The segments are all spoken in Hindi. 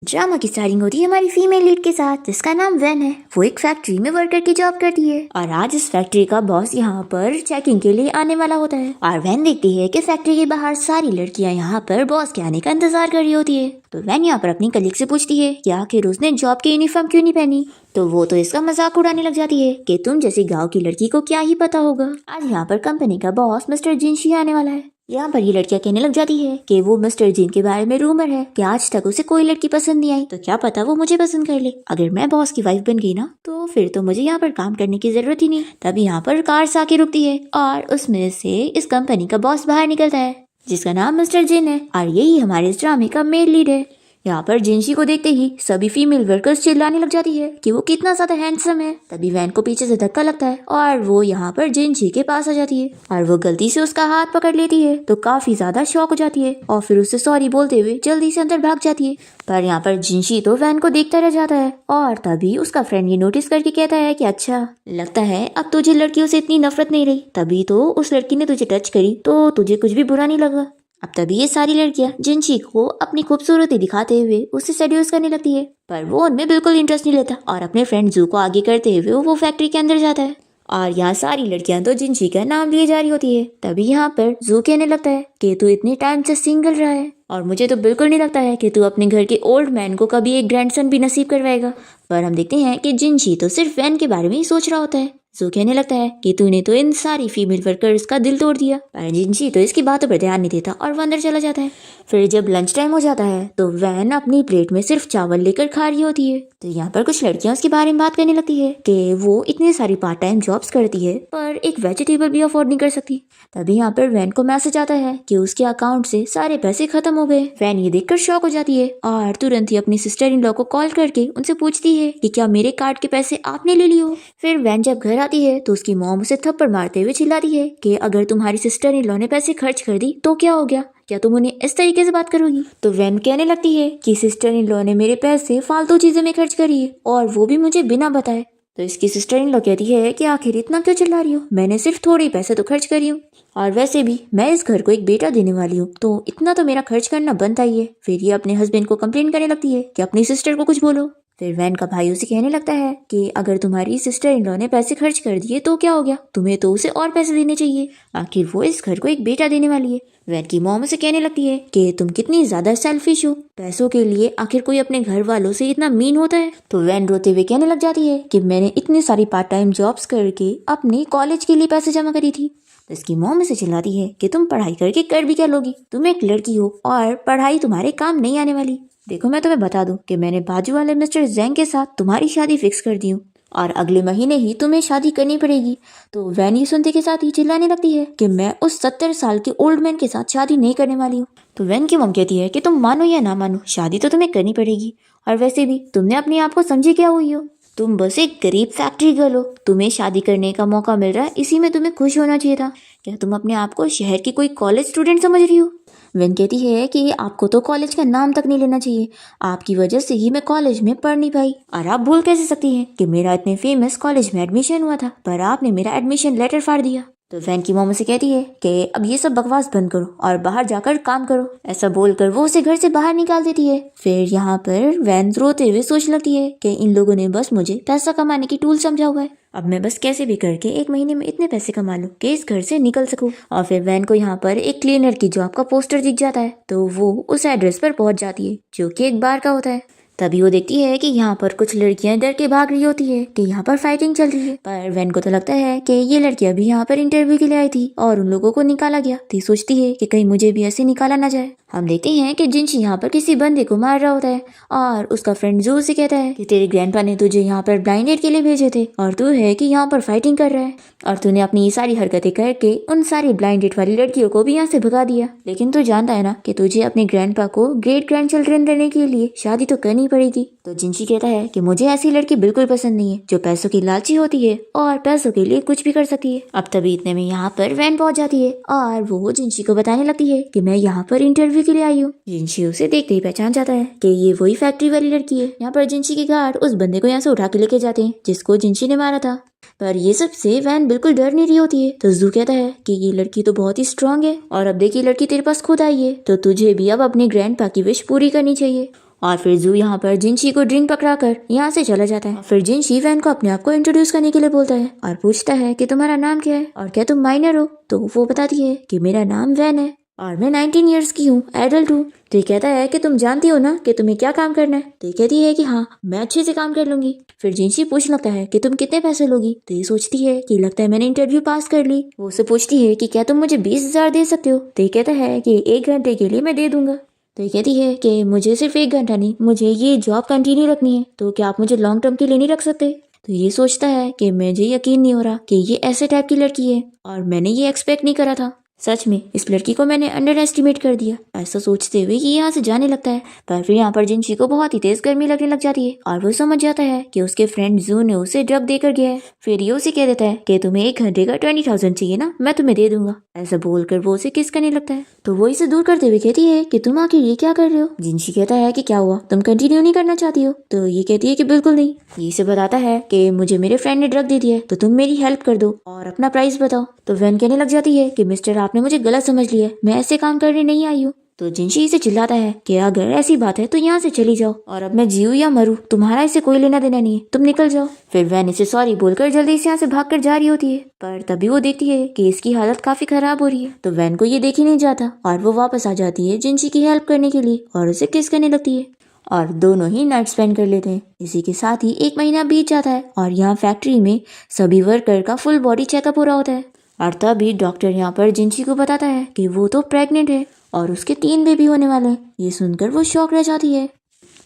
ड्रामा की स्टार्टिंग होती है हमारी फीमेल लीड के साथ जिसका नाम वैन है। वो एक फैक्ट्री में वर्कर की जॉब करती है और आज इस फैक्ट्री का बॉस यहाँ पर चेकिंग के लिए आने वाला होता है और वैन देखती है कि फैक्ट्री के बाहर सारी लड़कियाँ यहाँ पर बॉस के आने का इंतजार कर रही होती है। तो वैन यहाँ पर अपनी कलीग से पूछती है कि आखिर उसने जॉब की यूनिफॉर्म क्यों नहीं पहनी। तो वो तो इसका मजाक उड़ाने लग जाती है कि तुम जैसी गाँव की लड़की को क्या ही पता होगा, आज यहाँ पर कंपनी का बॉस मिस्टर जिनशी आने वाला है। यहाँ पर ये लड़कियां कहने लग जाती है कि वो मिस्टर जीन के बारे में रूमर है कि आज तक उसे कोई लड़की पसंद नहीं आई, तो क्या पता वो मुझे पसंद कर ले। अगर मैं बॉस की वाइफ बन गई ना तो फिर तो मुझे यहाँ पर काम करने की जरूरत ही नहीं। तभी यहाँ पर कार आके रुकती है और उसमें से इस कंपनी का बॉस बाहर निकलता है जिसका नाम मिस्टर जिन है और यही हमारे इस ड्रामे का मेन लीड है। यहाँ पर जिनशी को देखते ही सभी फीमेल वर्कर्स चिल्लाने लग जाती है कि वो कितना ज्यादा हैंडसम है। तभी वैन को पीछे से धक्का लगता है और वो यहाँ पर जिनशी के पास आ जाती है और वो गलती से उसका हाथ पकड़ लेती है तो काफी ज्यादा शॉक हो जाती है और फिर उससे सॉरी बोलते हुए जल्दी से अंदर भाग जाती है। पर यहाँ पर जिनशी तो वैन को देखता रह जाता है और तभी उसका फ्रेंड ये नोटिस करके कहता है कि अच्छा लगता है अब तुझे लड़कियों से इतनी नफरत नहीं रही, तभी तो उस लड़की ने तुझे टच करी तो तुझे कुछ भी बुरा नहीं लगा। अब तभी ये सारी लड़कियां जिनशी को अपनी खूबसूरती दिखाते हुए उसे सेड्यूस करने लगती है, पर वो उनमें बिल्कुल इंटरेस्ट नहीं लेता और अपने फ्रेंड जू को आगे करते हुए वो फैक्ट्री के अंदर जाता है और यहाँ सारी लड़कियां तो जिनशी का नाम लिए जा रही होती है। तभी यहाँ पर जू कहने लगता है कि तू इतने टाइम से सिंगल रहा है और मुझे तो बिल्कुल नहीं लगता है कि तू अपने घर के ओल्ड मैन को कभी एक ग्रैंडसन भी नसीब करवाएगा। पर हम देखते हैं कि जिनशी तो सिर्फ वैन के बारे में ही सोच रहा होता है। जो कहने लगता है कि तूने तो इन सारी फीमेल वर्कर्स का दिल तोड़ दिया, पर जिनशी तो इसकी बातों पर ध्यान नहीं देता और वो अंदर चला जाता है। फिर जब लंच टाइम हो जाता है तो वैन अपनी प्लेट में सिर्फ चावल लेकर खा रही होती है। तो यहाँ पर कुछ लड़कियां उसके बारे में बात करने लगती है कि वो इतनी सारी पार्ट टाइम जॉब्स करती है पर एक वेजिटेबल भी अफोर्ड नहीं कर सकती। तभी यहाँ पर वैन को मैसेज आता है कि उसके अकाउंट से सारे पैसे खत्म हो गए। वैन ये देखकर शॉक हो जाती है और तुरंत ही अपनी सिस्टर इन लॉ को कॉल करके उनसे पूछती है कि क्या मेरे कार्ड के पैसे आपने ले लिए हो। फिर वैन जब घर आती है तो उसकी मॉम उसे थप्पड़ मारते हुए चिल्लाती है कि अगर तुम्हारी सिस्टर इन लॉ ने पैसे खर्च कर दी तो क्या हो गया, क्या तुम उन्हें इस तरीके से बात करोगी। तो वैन कहने लगती है कि सिस्टर इन लॉ ने मेरे पैसे फालतू चीजों में खर्च करी है और वो भी मुझे बिना बताए। तो इसकी सिस्टर इन लॉ कहती है कि आखिर इतना क्यों चिल्ला रही हो, मैंने सिर्फ थोड़े ही पैसे तो खर्च करी हूँ और वैसे भी मैं इस घर को एक बेटा देने वाली हूँ तो इतना तो मेरा खर्च करना बनता ही है। फिर ये अपने हस्बैंड को कंप्लेन करने लगती है कि अपनी सिस्टर को कुछ बोलो। फिर वैन का भाई उसे कहने लगता है कि अगर तुम्हारी सिस्टर इन लॉ ने पैसे खर्च कर दिए तो क्या हो गया, तुम्हें तो उसे और पैसे देने चाहिए, आखिर वो इस घर को एक बेटा देने वाली है। वैन की मॉम उसे कहने लगती है कि तुम कितनी ज्यादा सेल्फिश हो, पैसों के लिए आखिर कोई अपने घर वालों से इतना मीन होता है। तो वैन रोते हुए कहने लग जाती है कि मैंने इतनी सारी पार्ट टाइम जॉब्स करके अपने कॉलेज के लिए पैसे जमा करी थी। तो इसकी मॉम से चिल्लाती है कि तुम पढ़ाई करके कर भी क्या लोगी, तुम एक लड़की हो और पढ़ाई तुम्हारे काम नहीं आने वाली। देखो मैं तुम्हें बता दूं कि मैंने बाजू वाले मिस्टर जैंग के साथ तुम्हारी शादी फिक्स कर दी हूँ और अगले महीने ही तुम्हें शादी करनी पड़ेगी। तो वैन ये सुनते के साथ ही चिल्लाने लगती है कि मैं उस 70 साल के ओल्ड मैन के साथ शादी नहीं करने वाली हूँ। तो वैन की मॉम कहती है कि तुम मानो या ना मानो शादी तो तुम्हें करनी पड़ेगी और वैसे भी तुमने अपने आप को समझे क्या हुई हो, तुम बस एक गरीब फैक्ट्री गर्ल हो, तुम्हें शादी करने का मौका मिल रहा है, इसी में तुम्हें खुश होना चाहिए था। क्या तुम अपने आप को शहर की कोई कॉलेज स्टूडेंट समझ रही हो। वैन कहती है कि आपको तो कॉलेज का नाम तक नहीं लेना चाहिए, आपकी वजह से ही मैं कॉलेज में पढ़ नहीं पाई और आप भूल कैसे सकती हैं कि मेरा इतने फेमस कॉलेज में एडमिशन हुआ था पर आपने मेरा एडमिशन लेटर फाड़ दिया। तो वैन की मॉम से कहती है कि अब ये सब बकवास बंद करो और बाहर जाकर काम करो। ऐसा बोलकर वो उसे घर से बाहर निकाल देती है। फिर यहाँ पर वैन रोते हुए सोचने लगती है कि इन लोगों ने बस मुझे पैसा कमाने की टूल समझा हुआ है, अब मैं बस कैसे भी करके एक महीने में इतने पैसे कमा लूं कि इस घर से निकल सकूं। और फिर वैन को यहाँ पर एक क्लीनर की जॉब का पोस्टर दिख जाता है तो वो उस एड्रेस पर पहुंच जाती है जो कि एक बार का होता है। तभी वो देखती है कि यहाँ पर कुछ लड़कियां डर के भाग रही होती है कि यहाँ पर फाइटिंग चल रही है, पर वैन को तो लगता है कि ये लड़कियां भी यहाँ पर इंटरव्यू के लिए आई थी और उन लोगों को निकाला गया, तो सोचती है कि कहीं मुझे भी ऐसे निकाला ना जाए। हम देखते हैं कि जिनशी यहाँ पर किसी बंदे को मार रहा होता है और उसका फ्रेंड जू से कहता है कि तेरे ग्रैंडपा ने तुझे यहाँ पर ब्लाइंड डेट के लिए भेजे थे और तू है कि यहाँ पर फाइटिंग कर रहा है और तूने अपनी ये सारी हरकतें करके उन सारी ब्लाइंड डेट वाली लड़कियों को भी यहाँ से भगा दिया, लेकिन तू जानता है ना कि तुझे अपने ग्रैंडपा को ग्रेट ग्रैंड चिल्ड्रन देने के लिए शादी तो करनी पड़ेगी। तो जिनशी कहता है कि मुझे ऐसी लड़की बिल्कुल पसंद नहीं है जो पैसों की लालची होती है और पैसों के लिए कुछ भी कर सकती है। अब तभी इतने में यहाँ पर वैन पहुंच जाती है और वो जिनशी को बताने लगती है कि मैं यहाँ पर इंटरव्यू के लिए आई हूँ। जिनशी उसे देखते ही पहचान जाता है कि ये वही फैक्ट्री वाली लड़की है। यहाँ पर जिनशी के गार्ड उस बंदे को यहाँ से उठा के लेके जाते हैं जिसको जिनशी ने मारा था, पर ये सब से वैन बिल्कुल डर नहीं रही होती है। तो जू कहता है कि ये लड़की तो बहुत ही स्ट्रांग है और अब देखिए लड़की तेरे पास खुद आई है तो तुझे भी अब अपने ग्रैंडपा की विश पूरी करनी चाहिए और फिर जू यहाँ पर जिनशी को ड्रिंक पकड़ा कर यहाँ से चला जाता है। फिर जिनशी वैन को अपने आप को इंट्रोड्यूस करने के लिए बोलता है और पूछता है कि तुम्हारा नाम क्या है और क्या तुम माइनर हो। तो वो बताती है कि मेरा नाम वैन है और मैं 19 ईयर्स की हूँ, एडल्ट हूँ। तो ये कहता है कि तुम जानती हो ना कि तुम्हें क्या काम करना है। तो ये कहती है कि हाँ, मैं अच्छे से काम कर लूंगी। फिर जिनशी पूछ लगता है कि तुम कितने पैसे लोगी। तो ये सोचती है कि लगता है मैंने इंटरव्यू पास कर ली। वो उससे पूछती है कि क्या तुम मुझे 20,000 दे सकते हो। तो ये कहता है कि 1 घंटे के लिए मैं दे दूंगा। तो ये कहती है कि मुझे सिर्फ 1 घंटा नहीं, मुझे ये जॉब कंटिन्यू रखनी है, तो क्या आप मुझे लॉन्ग टर्म के लिए नहीं रख सकते। तो ये सोचता है कि मुझे यकीन नहीं हो रहा कि ये ऐसे टाइप की लड़की है और मैंने ये एक्सपेक्ट नहीं करा था। सच में इस लड़की को मैंने अंडर एस्टिमेट कर दिया। ऐसा सोचते हुए ये यहाँ से जाने लगता है। पर फिर यहाँ पर जिनशी को बहुत ही तेज गर्मी लगने लग जाती है और वो समझ जाता है कि उसके फ्रेंड जू ने उसे ड्रग देकर गया है। फिर ये उसे कह देता है कि तुम्हें 1 घंटे का 20,000 चाहिए ना, मैं तुम्हें दे दूंगा। ऐसा बोलकर वो उसे किस करने लगता है। तो वो इसे दूर करते हुए कहती है कि तुम आखिर ये क्या कर रहे हो। जिनशी कहता है कि क्या हुआ, तुम कंटिन्यू नहीं करना चाहती हो। तो ये कहती है कि बिल्कुल नहीं। ये इसे बताता है कि मुझे मेरे फ्रेंड ने ड्रग दे दिया है, तो तुम मेरी हेल्प कर दो और अपना प्राइस बताओ। तो वैन कहने लग जाती है कि मिस्टर, आपने मुझे गलत समझ लिया, मैं ऐसे काम करने नहीं आई हूँ। तो जिनशी इसे चिल्लाता है कि अगर ऐसी बात है तो यहाँ से चली जाओ और अब मैं जीऊँ या मरूं, तुम्हारा इसे कोई लेना देना नहीं है, तुम निकल जाओ। फिर वैन इसे सॉरी बोलकर जल्दी से यहाँ से भागकर जा रही होती है। पर तभी वो देखती है कि इसकी हालत काफी खराब हो रही है। तो वैन को ये देख ही नहीं जाता और वो वापस आ जाती है जिनशी की हेल्प करने के लिए और उसे किस करने लगती है और दोनों ही नाइट स्पेंड कर लेते हैं। इसी के साथ ही 1 महीना बीत जाता है और यहाँ फैक्ट्री में सभी वर्कर का फुल बॉडी चेकअप हो रहा होता है। और तभी डॉक्टर यहाँ पर जिनशी को बताता है कि वो तो प्रेग्नेंट है और उसके 3 बेबी होने वाले हैं। ये सुनकर वो शॉक रह जाती है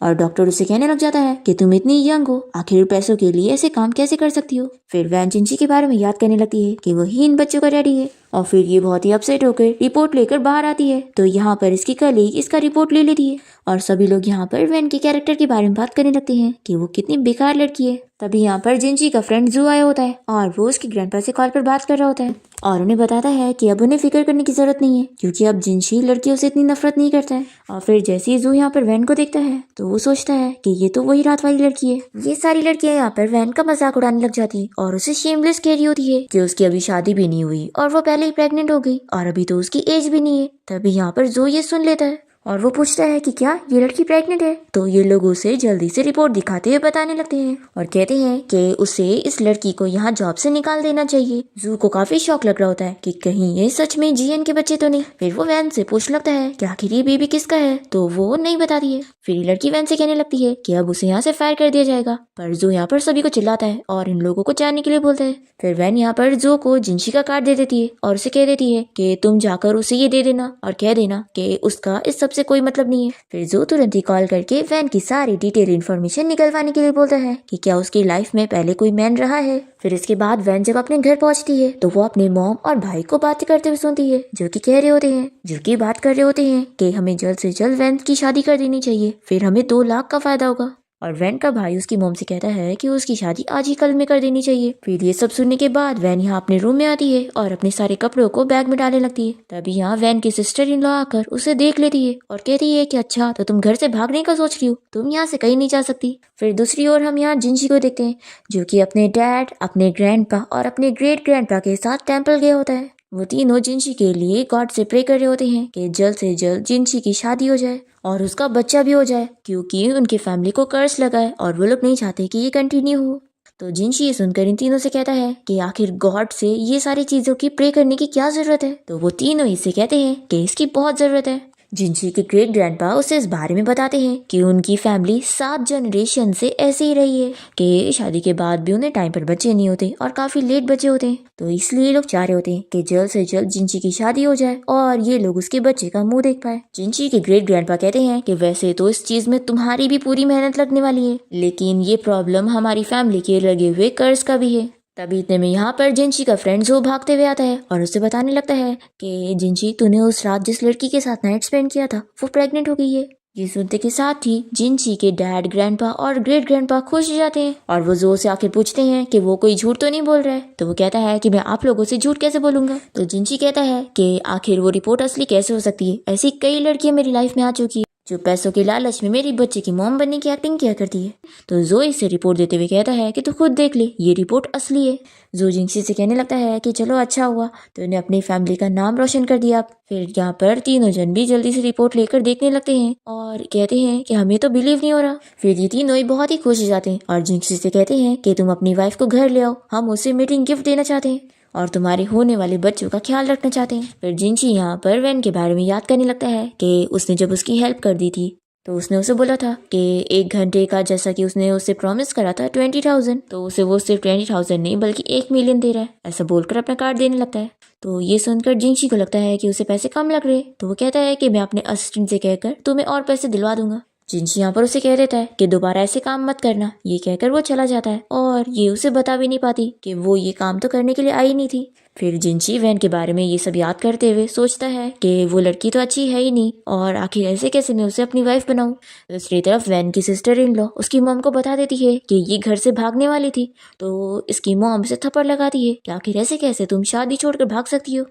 और डॉक्टर उसे कहने लग जाता है कि तुम इतनी यंग हो, आखिर पैसों के लिए ऐसे काम कैसे कर सकती हो। फिर वैन जिनशी के बारे में याद करने लगती है कि वही इन बच्चों का डैडी है और फिर ये बहुत ही अपसेट होकर रिपोर्ट लेकर बाहर आती है। तो यहाँ पर इसकी कलीग इसका रिपोर्ट ले लेती है और सभी लोग यहाँ पर वैन के कैरेक्टर के बारे में बात करने लगते हैं कि वो कितनी बेकार लड़की है। तभी यहाँ पर जिनशी का फ्रेंड जू आया होता है और वो उसके ग्रैंडपा से कॉल पर बात कर रहा होता है और उन्हें बताता है कि अब उन्हें फिक्र करने की जरूरत नहीं है क्योंकि अब जिनशी लड़कियों से इतनी नफरत नहीं करता है। और फिर जैसे ही जू यहाँ पर वैन को देखता है तो वो सोचता है कि ये तो वही रात वाली लड़की है। ये सारी लड़कियां यहाँ पर वैन का मजाक उड़ाने लग जाती है और उसे शेमलेस कह रही होती है कि उसकी अभी शादी भी नहीं हुई और वो पहले ही प्रेग्नेंट हो गई और अभी तो उसकी एज भी नहीं है। तभी यहाँ पर जू ये सुन लेता है और वो पूछता है कि क्या ये लड़की प्रेग्नेंट है। तो ये लोग उसे जल्दी से रिपोर्ट दिखाते हुए बताने लगते हैं और कहते हैं कि उसे इस लड़की को यहाँ जॉब से निकाल देना चाहिए। जू को काफी शौक लग रहा होता है कि कहीं ये सच में जीएन के बच्चे तो नहीं। फिर वो वैन से पूछ लगता है कि आखिर ये बेबी किसका है, तो वो नहीं बताती है। फिर ये लड़की वैन से कहने लगती है कि अब उसे यहाँ से फायर कर दिया जाएगा। पर जू यहाँ पर सभी को चिल्लाता है और इन लोगों को जाने के लिए बोलता है। फिर वैन यहाँ पर जू को जिनशी का कार्ड दे देती है और उसे कह देती है कि तुम जाकर उसे ये दे देना और कह देना कि उसका इस सब से कोई मतलब नहीं है। फिर जू तुरंत ही कॉल करके वैन की सारी डिटेल इन्फॉर्मेशन निकलवाने के लिए बोलता है कि क्या उसकी लाइफ में पहले कोई मैन रहा है। फिर इसके बाद वैन जब अपने घर पहुंचती है तो वो अपने मॉम और भाई को बातें करते हुए सुनती है जो कि कह रहे होते हैं जो कि बात कर रहे होते हैं कि हमें जल्द से जल्द वैन की शादी कर देनी चाहिए, फिर हमें 2 लाख का फायदा होगा। और वैन का भाई उसकी मॉम से कहता है कि उसकी शादी आज ही कल में कर देनी चाहिए। फिर ये सब सुनने के बाद वैन यहाँ अपने रूम में आती है और अपने सारे कपड़ों को बैग में डालने लगती है। तभी यहाँ वैन की सिस्टर इन लॉ आकर उसे देख लेती है और कहती है कि अच्छा, तो तुम घर से भागने का सोच रही हो, तुम यहाँ से कहीं नहीं जा सकती। फिर दूसरी ओर हम यहाँ जिनशी को देखते हैं जो कि अपने डैड, अपने ग्रैंडपा और अपने ग्रेट ग्रैंडपा के साथ टेम्पल गया होता है। वो तीनों जिनशी के लिए गॉड से प्रे कर रहे होते हैं कि जल्द से जल्द जिनशी की शादी हो जाए और उसका बच्चा भी हो जाए क्योंकि उनके फैमिली को कर्ज लगा है और वो लोग नहीं चाहते कि ये कंटिन्यू हो। तो जिनशी ये सुनकर इन तीनों से कहता है कि आखिर गॉड से ये सारी चीजों की प्रे करने की क्या जरूरत है। तो वो तीनों इससे कहते हैं कि इसकी बहुत जरूरत है। जिनशी के ग्रेट ग्रैंडपा उसे इस बारे में बताते हैं कि उनकी फैमिली 7 जनरेशन से ऐसे ही रही है कि शादी के बाद भी उन्हें टाइम पर बच्चे नहीं होते और काफी लेट बच्चे होते हैं। तो इसलिए लोग चाह रहे होते हैं कि जल्द से जल्द जिनशी की शादी हो जाए और ये लोग उसके बच्चे का मुंह देख पाए। जिनशी के ग्रेट ग्रैंडपा कहते हैं कि वैसे तो इस चीज में तुम्हारी भी पूरी मेहनत लगने वाली है, लेकिन ये प्रॉब्लम हमारी फैमिली के लगे हुए कर्ज का भी है। तभी इतने में यहाँ पर जिनशी का फ्रेंड जो भागते हुए आता है और उसे बताने लगता है कि जिनशी, तूने उस रात जिस लड़की के साथ नाइट स्पेंड किया था वो प्रेग्नेंट हो गई है। ये सुनते के साथ ही जिनशी के डैड, ग्रैंडपा और ग्रेट ग्रैंडपा खुश हो जाते हैं और वो जो से आखिर पूछते हैं कि वो कोई झूठ तो नहीं बोल रहा है। तो वो कहता है कि मैं आप लोगों से झूठ कैसे बोलूंगा। तो जिनशी कहता है कि आखिर वो रिपोर्ट असली कैसे हो सकती है, ऐसी कई लड़कियां मेरी लाइफ में आ चुकी है जो पैसों के लालच में मेरी बच्चे की मॉम बनने की एक्टिंग किया करती है। तो जोई से रिपोर्ट देते हुए कहता है कि तू खुद देख ले, ये रिपोर्ट असली है। जो जिंक्सी से कहने लगता है कि चलो अच्छा हुआ, तो उन्हें अपनी फैमिली का नाम रोशन कर दिया। फिर यहाँ पर तीनों जन भी जल्दी से रिपोर्ट लेकर देखने लगते हैं और कहते हैं कि हमें तो बिलीव नहीं हो रहा। फिर ये तीनों ही बहुत ही खुश हो जाते हैं और जिंक्सी से कहते हैं कि तुम अपनी वाइफ को घर ले आओ, हम उसे मीटिंग गिफ्ट देना चाहते हैं और तुम्हारे होने वाले बच्चों का ख्याल रखना चाहते हैं। फिर जिंची यहाँ पर वैन के बारे में याद करने लगता है कि उसने जब उसकी हेल्प कर दी थी तो उसने उसे बोला था कि 1 घंटे का, जैसा कि उसने उसे प्रॉमिस करा था 20,000, तो उसे वो सिर्फ 20,000 नहीं बल्कि 1 मिलियन दे रहा है, ऐसा बोलकर अपना कार्ड देने लगता है। तो ये सुनकर जिंची को लगता है कि उसे पैसे कम लग रहे, तो वो कहता है कि मैं अपने असिस्टेंट से कहकर तुम्हें और पैसे दिलवा दूंगा। जिंची यहाँ पर उसे कह देता है कि दोबारा ऐसे काम मत करना। ये कहकर वो चला जाता है और ये उसे बता भी नहीं पाती कि वो ये काम तो करने के लिए आई नहीं थी। फिर जिंची वैन के बारे में ये सब याद करते हुए सोचता है कि वो लड़की तो अच्छी है ही नहीं और आखिर ऐसे कैसे मैं उसे अपनी वाइफ बनाऊं। दूसरी तरफ वैन की सिस्टर इन लॉ उसकी मॉम को बता देती है कि ये घर से भागने वाली थी, तो इसकी मॉम से थप्पड़ लगाती है कि आखिर ऐसे कैसे तुम शादी छोड़कर भाग सकती हो।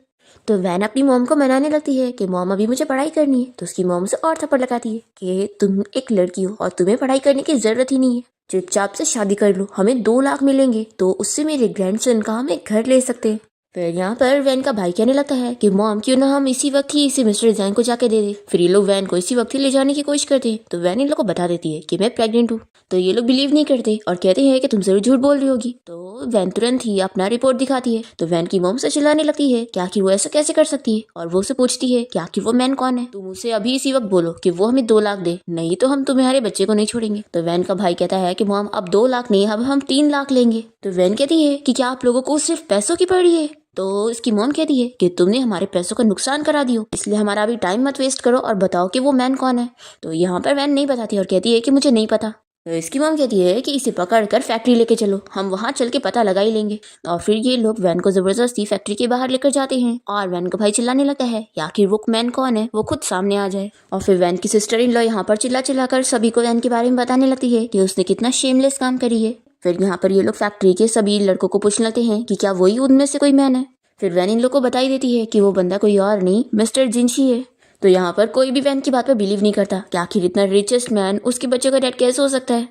तो वैन अपनी मॉम को मनाने लगती है कि मॉम अभी मुझे पढ़ाई करनी है, तो उसकी मॉम से और थप्पड़ लगाती है कि तुम एक लड़की हो और तुम्हें पढ़ाई करने की जरूरत ही नहीं है, चुपचाप से शादी कर लो, हमें 2 लाख मिलेंगे तो उससे मेरे ग्रैंडसन का हम एक घर ले सकते हैं। फिर यहाँ पर वैन का भाई कहने लगता है कि मॉम क्यों ना हम इसी वक्त ही इसे मिस्टर जैन को जाके दे दे। फिर ये लोग वैन को इसी वक्त ही ले जाने की कोशिश करते हैं, तो वैन इन लोग को बता देती है कि मैं प्रेग्नेंट हूँ। तो ये लोग बिलीव नहीं करते और कहते हैं कि तुम जरूर झूठ बोल रही होगी। तो वैन तुरंत ही अपना रिपोर्ट दिखाती है। तो वैन की मॉम से चिल्लाने लगती है कि आखिर वो ऐसा कैसे कर सकती है और वो उसे पूछती है कि आखिर वो मैन कौन है। तुम उसे अभी इसी वक्त बोलो कि वो हमें 2 लाख दे, नहीं तो हम तुम्हारे बच्चे को नहीं छोड़ेंगे। तो वैन का भाई कहता है कि मॉम अब 2 लाख नहीं, अब हम 3 लाख लेंगे। तो वैन कहती है कि क्या आप लोगों को सिर्फ पैसों की पड़ी है। तो इसकी मॉम कहती है कि तुमने हमारे पैसों का नुकसान करा दियो, इसलिए हमारा अभी टाइम मत वेस्ट करो और बताओ कि वो मैन कौन है। तो यहाँ पर वैन नहीं बताती और कहती है कि मुझे नहीं पता। तो इसकी मॉम कहती है कि इसे पकड़कर फैक्ट्री लेके चलो, हम वहाँ चल के पता लगा ही लेंगे। और फिर ये लोग वैन को जबरदस्ती फैक्ट्री के बाहर लेकर जाते हैं और वैन का भाई चिल्लाने लगता है कि आखिर वो मैन कौन है, वो खुद सामने आ जाए। और फिर वैन की सिस्टर इन लॉ यहाँ पर चिल्लाकर सभी को वैन के बारे में बताने लगती है कि उसने कितना शेमलेस काम करी है। फिर यहाँ पर ये लोग फैक्ट्री के सभी लड़कों को पूछने लगते हैं कि क्या वही उनमें से कोई मैन है। फिर वैन इन लोग को बताई देती है कि वो बंदा कोई और नहीं मिस्टर जिंची है। तो यहाँ पर कोई भी वैन की बात पर बिलीव नहीं करता कि आखिर इतना रिचेस्ट मैन उसके बच्चे का डैड कैसे हो सकता है।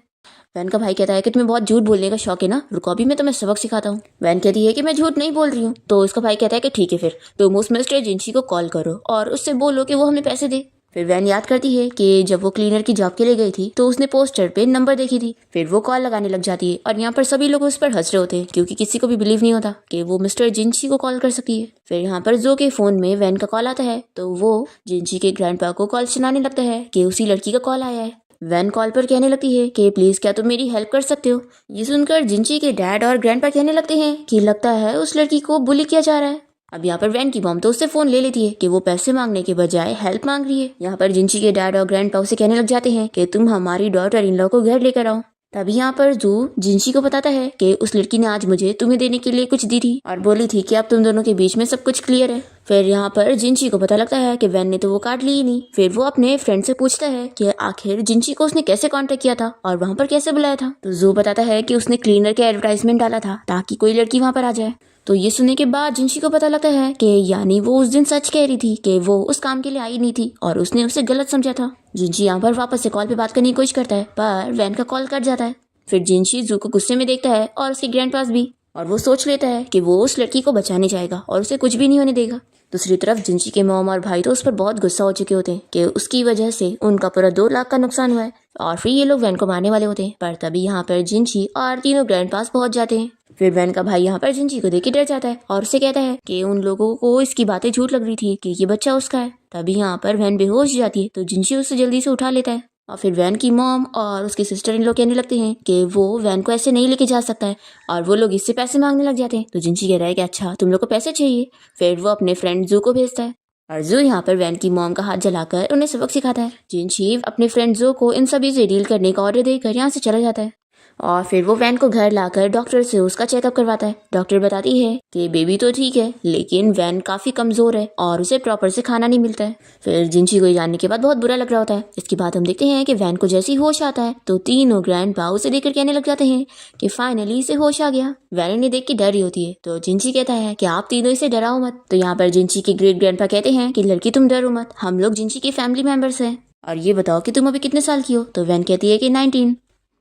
वैन का भाई कहता है कि तुम्हें बहुत झूठ बोलने का शौक है ना, रुको अभी मैं तुम्हें सबक सिखाता हूँ। वैन कहती है कि मैं झूठ नहीं बोल रही हूँ। तो उसका भाई कहता है कि ठीक है, फिर तुम उस मिस्टर जिंची को कॉल करो और उससे बोलो कि वो हमें पैसे दे। फिर वैन याद करती है कि जब वो क्लीनर की जॉब के लिए गई थी तो उसने पोस्टर पे नंबर देखी थी। फिर वो कॉल लगाने लग जाती है और यहाँ पर सभी लोग उस पर हंस रहे होते हैं क्योंकि किसी को भी बिलीव नहीं होता कि वो मिस्टर जिंची को कॉल कर सकती है। फिर यहाँ पर जो के फोन में वैन का कॉल आता है तो वो जिंची के ग्रैंडपा को कॉल सुनाने लगता है कि उसी लड़की का कॉल आया है। वैन कॉल पर कहने लगती है कि प्लीज क्या तुम मेरी हेल्प कर सकते हो। ये सुनकर जिंची के डैड और ग्रैंडपा कहने लगते हैं कि लगता है उस लड़की को बुली किया जा रहा है। अब यहाँ पर वैन की मॉम तो उससे फोन ले लेती है कि वो पैसे मांगने के बजाय हेल्प मांग रही है। यहाँ पर जिंची के डैड और ग्रैंडपा उसे कहने लग जाते हैं कि तुम हमारी डॉटर इन लॉ को घर लेकर आओ। तभी यहाँ पर जू जिंची को बताता है कि उस लड़की ने आज मुझे तुम्हें देने के लिए कुछ दी थी और बोली थी कि अब तुम दोनों के बीच में सब कुछ क्लियर है। फिर यहाँ पर जिंची को पता लगता है कि वैन ने तो वो कार्ड ली ही नहीं। फिर वो अपने फ्रेंड से पूछता है कि आखिर जिंची को उसने कैसे कांटेक्ट किया था और वहाँ पर कैसे बुलाया था। तो जू बताता है कि उसने क्लीनर के एडवर्टाइजमेंट डाला था ताकि कोई लड़की वहाँ पर आ जाए। तो ये सुनने के बाद जिंची को पता लगता है कि यानी वो उस दिन सच कह रही थी कि वो उस काम के लिए आई नहीं थी और उसने उसे गलत समझा था। जिंची यहाँ पर वापस से कॉल पे बात करने की कोशिश करता है पर वैन का कॉल कट जाता है। फिर जिंची जू को गुस्से में देखता है और उसके ग्रैंड पास भी, और वो सोच लेता है कि वो उस लड़की को बचाने जाएगा और उसे कुछ भी नहीं होने देगा। दूसरी तरफ जिंची के मॉम और भाई तो उस पर बहुत गुस्सा हो चुके होते हैं कि उसकी वजह से उनका पूरा 2 लाख का नुकसान हुआ है और फिर ये लोग वैन को मारने वाले होते हैं। पर तभी यहाँ पर जिंची और तीनों ग्रैंड पास पहुंच जाते हैं। फिर वैन का भाई यहाँ पर जिंची को देख के डर जाता है और उसे कहता है कि उन लोगों को इसकी बातें झूठ लग रही थी कि ये बच्चा उसका है। तभी यहाँ पर वैन बेहोश हो जाती है तो जिंची उसे जल्दी से उठा लेता है और फिर वैन की मॉम और उसकी सिस्टर इन लोग कहने लगते हैं कि वो वैन को ऐसे नहीं लेके जा सकता है और वो लोग इससे पैसे मांगने लग जाते हैं। तो जिंची कह रहा है कि अच्छा तुम लोग को पैसे चाहिए। फिर वो अपने फ्रेंड जू को भेजता है और जू यहाँ पर वैन की मॉम का हाथ जलाकर उन्हें सबक सिखाता है। जिंची अपने फ्रेंड जू को इन सभी से डील करने का ऑर्डर देकर यहाँ से चला जाता है और फिर वो वैन को घर लाकर डॉक्टर से उसका चेकअप करवाता है। डॉक्टर बताती है कि बेबी तो ठीक है लेकिन वैन काफी कमजोर है और उसे प्रॉपर से खाना नहीं मिलता है। फिर जिंची को जानने के बाद बहुत बुरा लग रहा होता है। इसके बाद हम देखते हैं कि वैन को जैसे ही होश आता है तो तीनों ग्रैंड पा उसे देखकर कहने लग जाते हैं कि फाइनली इसे होश आ गया। वैन इन्हें देख के डर रही होती है तो जिंची कहता है कि आप तीनों इसे डराओ मत। तो यहाँ पर जिंची के ग्रेट ग्रैंडपा कहते हैं कि लड़की तुम डरो मत, हम लोग जिंची के फैमिली मेंबर्स हैं। और ये बताओ कि तुम अभी कितने साल की हो? तो वैन कहती है कि 19।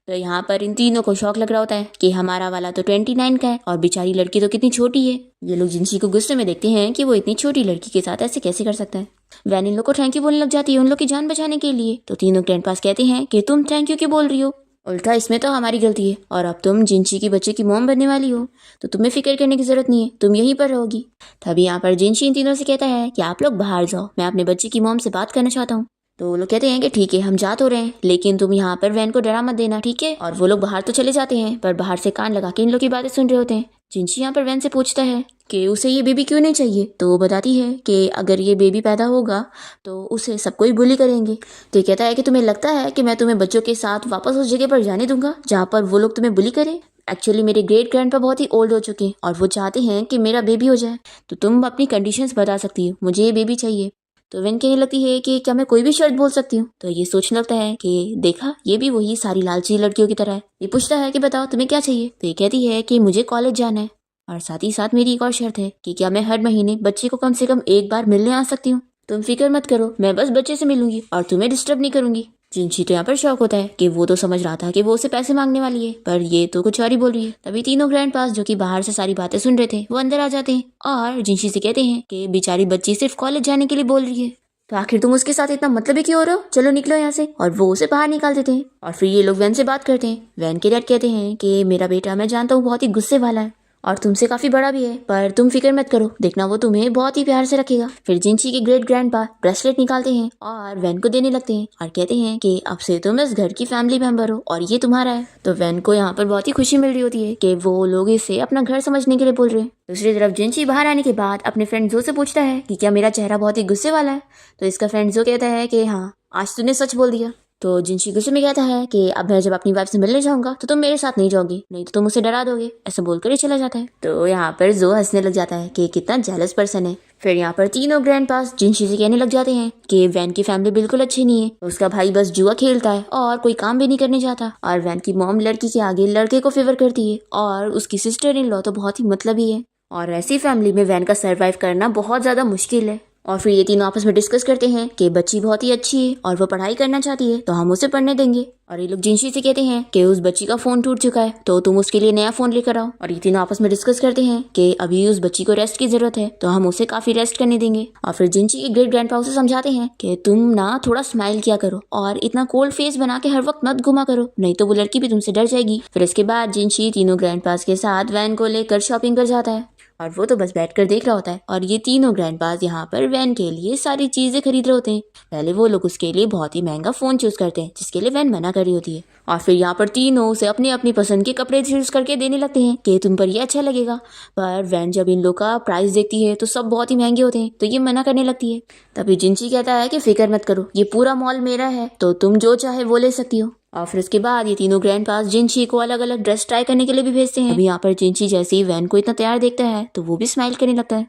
तो यहाँ पर इन तीनों को शौक लग रहा होता है कि हमारा वाला तो 29 का है और बेचारी लड़की तो कितनी छोटी है। ये लोग जिंशी को गुस्से में देखते हैं कि वो इतनी छोटी लड़की के साथ ऐसे कैसे कर सकता है। वैन इन लोग को थैंक यू बोलने लग जाती है उन लोग की जान बचाने के लिए। तो तीनों ग्रैंडपास कहते हैं कि तुम थैंक यू क्यों बोल रही हो, उल्टा इसमें तो हमारी गलती है और अब तुम जिंशी की बच्चे की मॉम बनने वाली हो, तो तुम्हें फिक्र करने की जरूरत नहीं है, तुम यहीं पर रहोगी। तभी यहाँ पर जिंशी इन तीनों से कहता है कि आप लोग बाहर जाओ, मैं अपने बच्चे की मॉम से बात करना चाहता हूँ। तो वो लोग कहते हैं कि ठीक है हम जा तो रहे हैं, लेकिन तुम यहाँ पर वैन को डरा मत देना, ठीक है। और वो लोग बाहर तो चले जाते हैं पर बाहर से कान लगा के इन लोग की बातें सुन रहे होते हैं। जिंशी यहाँ पर वैन से पूछता है कि उसे ये बेबी क्यों नहीं चाहिए। तो वो बताती है कि अगर ये बेबी पैदा होगा तो उसे सब कोई बुली करेंगे। तो ये कहता है कि तुम्हें लगता है कि मैं तुम्हें बच्चों के साथ वापस उस जगह पर जाने दूंगा जहाँ पर वो लोग तुम्हें बुली करें। एक्चुअली मेरे ग्रेट ग्रैंडपा बहुत ही ओल्ड हो चुके हैं और वो चाहते हैं कि मेरा बेबी हो जाए, तो तुम अपनी कंडीशंस बता सकती हो, मुझे ये बेबी चाहिए। तो वैन कहने लगती है कि क्या मैं कोई भी शर्त बोल सकती हूँ। तो ये सोचने लगता है कि देखा ये भी वही सारी लालची लड़कियों की तरह है। ये पूछता है कि बताओ तुम्हें क्या चाहिए। तो ये कहती है कि मुझे कॉलेज जाना है और साथ ही साथ मेरी एक और शर्त है कि क्या मैं हर महीने बच्चे को कम से कम एक बार मिलने आ सकती हूँ। तुम फिक्र मत करो, मैं बस बच्चे से मिलूंगी और तुम्हें डिस्टर्ब नहीं करूंगी। जिंशी तो यहाँ पर शौक होता है कि वो तो समझ रहा था कि वो उसे पैसे मांगने वाली है, पर ये तो कुछ और ही बोल रही है। तभी तीनों ग्रैंडपास जो कि बाहर से सारी बातें सुन रहे थे वो अंदर आ जाते हैं और जिंशी से कहते हैं कि बेचारी बच्ची सिर्फ कॉलेज जाने के लिए बोल रही है, तो आखिर तुम उसके साथ इतना मतलबी क्यों हो रहे हो, चलो निकलो यहाँ से। और वो उसे बाहर निकाल देते हैं और फिर ये लोग वैन से बात करते हैं। वैन के डैड कहते हैं कि मेरा बेटा मैं जानता हूँ बहुत ही गुस्से वाला है और तुमसे काफी बड़ा भी है, पर तुम फिक्र मत करो, देखना वो तुम्हें बहुत ही प्यार से रखेगा। फिर जिंशी के ग्रेट ग्रैंडपा ब्रेसलेट निकालते हैं और वैन को देने लगते हैं और कहते हैं कि अब से तुम इस घर की फैमिली मेंबर हो और ये तुम्हारा है। तो वैन को यहाँ पर बहुत ही खुशी मिल रही होती है कि वो लोग इसे अपना घर समझने के लिए बोल रहे हैं। दूसरी तरफ जिंशी बाहर आने के बाद अपने फ्रेंड जो से पूछता है कि क्या मेरा चेहरा बहुत ही गुस्से वाला है। तो इसका फ्रेंड जो कहता है कि हाँ आज तूने सच बोल दिया। तो जिंशी गुस्से में कहता है कि अब मैं जब अपनी वाइफ से मिलने जाऊंगा तो तुम मेरे साथ नहीं जाओगी, नहीं तो तुम उसे डरा दोगे, ऐसा बोलकर ही चला जाता है। तो यहाँ पर जो हंसने लग जाता है कि कितना जेलस पर्सन है। फिर यहाँ पर तीनों ग्रैंडपास जिंशी से कहने लग जाते हैं कि वैन की फैमिली बिल्कुल अच्छी नहीं है, उसका भाई बस जुआ खेलता है और कोई काम भी नहीं करने जाता, और वैन की मॉम लड़की के आगे लड़के को फेवर करती है और उसकी सिस्टर इन लॉ तो बहुत ही मतलबी है, और ऐसी फैमिली में वैन का सर्वाइव करना बहुत ज्यादा मुश्किल है। और फिर ये तीनों आपस में डिस्कस करते हैं कि बच्ची बहुत ही अच्छी है और वो पढ़ाई करना चाहती है तो हम उसे पढ़ने देंगे। और ये लोग जिंशी से कहते हैं कि उस बच्ची का फोन टूट चुका है तो तुम उसके लिए नया फोन लेकर आओ। और ये तीनों आपस में डिस्कस करते हैं कि अभी उस बच्ची को रेस्ट की जरूरत है तो हम उसे काफी रेस्ट करने देंगे। और फिर जिंशी के ग्रेट ग्रैंडपा उसे समझाते हैं कि तुम ना थोड़ा स्माइल किया करो और इतना कोल्ड फेस बना के हर वक्त मत घुमा करो, नहीं तो वो लड़की भी तुमसे डर जाएगी। फिर इसके बाद जिंशी तीनों ग्रैंडपास के साथ वैन को लेकर शॉपिंग कर जाता है और वो तो बस बैठकर देख रहा होता है और ये तीनों ग्रैंडपास यहाँ पर वैन के लिए सारी चीजें खरीद रहे होते हैं। पहले वो लोग उसके लिए बहुत ही महंगा फोन चूज करते हैं जिसके लिए वैन मना कर रही होती है, और फिर यहाँ पर तीनों उसे अपनी अपनी पसंद के कपड़े चूज करके देने लगते हैं कि तुम पर ये अच्छा लगेगा। पर वैन जब इन लोग का प्राइस देखती है तो सब बहुत ही महंगे होते हैं तो ये मना करने लगती है। तभी जिंशी कहता है कि फिक्र मत करो, ये पूरा मॉल मेरा है तो तुम जो चाहे वो ले सकती हो। और फिर उसके बाद ये तीनों ग्रैंडपास जिंशी को अलग अलग ड्रेस ट्राई करने के लिए भी भेजते हैं। अभी यहाँ पर जिंशी जैसे ही वैन को इतना तैयार देखता है तो वो भी स्माइल करने लगता है।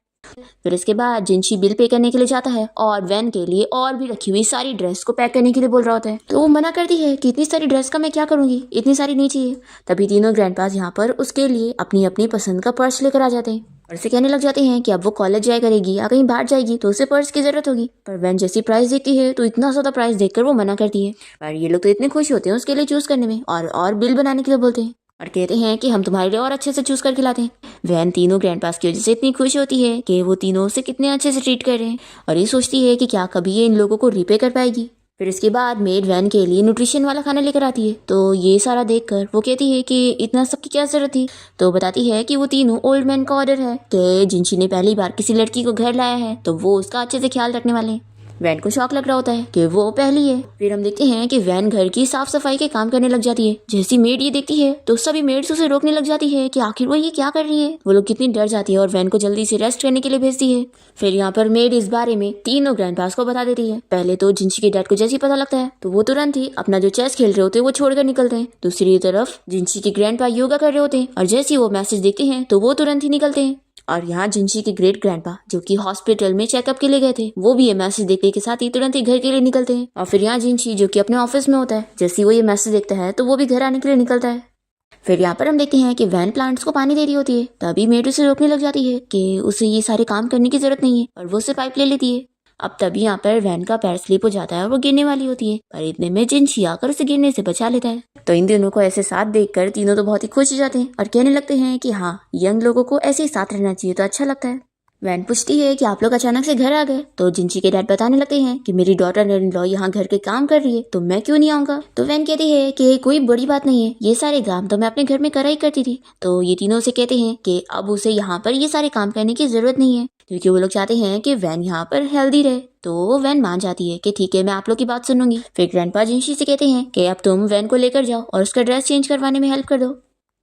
फिर इसके बाद जिंशी बिल पे करने के लिए जाता है और वैन के लिए और भी रखी हुई सारी ड्रेस को पैक करने के लिए बोल रहा होता है, तो वो मना करती है कि इतनी सारी ड्रेस का मैं क्या करूंगी, इतनी सारी नहीं चाहिए। तभी तीनों ग्रैंडपास यहाँ पर उसके लिए अपनी अपनी पसंद का पर्स लेकर आ जाते हैं और उसे कहने लग जाते हैं कि अब वो कॉलेज जाया करेगी या कहीं बाहर जाएगी तो उसे पर्स की जरूरत होगी। पर वैन जैसी प्राइस देखती है तो इतना ज्यादा प्राइस देखकर वो मना करती है, पर ये लोग तो इतने खुश होते हैं उसके लिए चूज करने में और बिल बनाने के लिए बोलते हैं और कहते हैं कि हम तुम्हारे लिए और अच्छे से चूज करके लाते हैं। वैन तीनों ग्रैंडपास की वजह से इतनी खुश होती है कि वो तीनों उसे कितने अच्छे से ट्रीट कर रहे हैं और ये सोचती है कि क्या कभी ये इन लोगों को रिपे कर पाएगी। फिर इसके बाद मेड वैन के लिए न्यूट्रिशन वाला खाना लेकर आती है, तो ये सारा देखकर वो कहती है कि इतना सबकी क्या जरूरत थी। तो बताती है कि वो तीनों ओल्ड मैन का ऑर्डर है कि जिंशी ने पहली बार किसी लड़की को घर लाया है तो वो उसका अच्छे से ख्याल रखने वाले हैं। वैन को शौक लग रहा होता है कि वो पहली है। फिर हम देखते हैं कि वैन घर की साफ सफाई के काम करने लग जाती है। जैसी मेड ये देखती है तो सभी मेड्स उसे रोकने लग जाती है कि आखिर वो ये क्या कर रही है। वो लोग कितनी डर जाती है और वैन को जल्दी से रेस्ट करने के लिए भेजती है। फिर यहाँ पर मेड इस बारे में तीनों ग्रैंडपास को बता देती है। पहले तो जिंशी के डैड को जैसे ही पता लगता है तो वो तुरंत ही अपना जो चेस खेल रहे होते हैं वो छोड़कर निकलते हैं। दूसरी तरफ जिंशी के ग्रैंडपा योगा कर रहे होते हैं और जैसे ही वो मैसेज देखते हैं तो वो तुरंत ही निकलते हैं। और यहाँ जिंशी के ग्रेट ग्रैंडपा जो कि हॉस्पिटल में चेकअप के लिए गए थे वो भी ये मैसेज देखने के साथ ही तुरंत ही घर के लिए निकलते हैं। और फिर यहाँ जिंशी जो कि अपने ऑफिस में होता है जैसे वो ये मैसेज देखता है तो वो भी घर आने के लिए निकलता है। फिर यहाँ पर हम देखते हैं कि वैन प्लांट्स को पानी दे रही होती है, तभी मेड उसे रोकने लग जाती है कि उसे ये सारे काम करने की जरूरत नहीं है और वो उसे पाइप ले लेती है। अब तभी यहाँ पर वैन का पैर स्लिप हो जाता है और वो गिरने वाली होती है, पर इतने में जिनशी आकर उसे गिरने से बचा लेता है। तो इन दोनों को ऐसे साथ देखकर तीनों तो बहुत ही खुश हो जाते हैं और कहने लगते हैं कि हाँ, यंग लोगों को ऐसे ही साथ रहना चाहिए तो अच्छा लगता है। वैन पूछती है कि आप लोग अचानक से घर आ गए, तो जिनशी के डैड बताने लगते हैं कि मेरी डॉटर इन लॉ यहाँ घर के काम कर रही है तो मैं क्यों नहीं आऊंगा। तो वैन कहती है कि कोई बड़ी बात नहीं है, ये सारे काम तो मैं अपने घर में करा ही करती थी। तो ये तीनों से कहते हैं कि अब उसे यहाँ पर ये सारे काम करने की जरूरत नहीं है, क्योंकि वो लोग चाहते हैं कि वैन यहाँ पर हेल्दी रहे। तो वैन मान जाती है कि ठीक है, मैं आप लोग की बात सुनूंगी। फिर ग्रैंडपा जिनशी से कहते हैं कि अब तुम वैन को लेकर जाओ और उसका ड्रेस चेंज करवाने में हेल्प कर दो।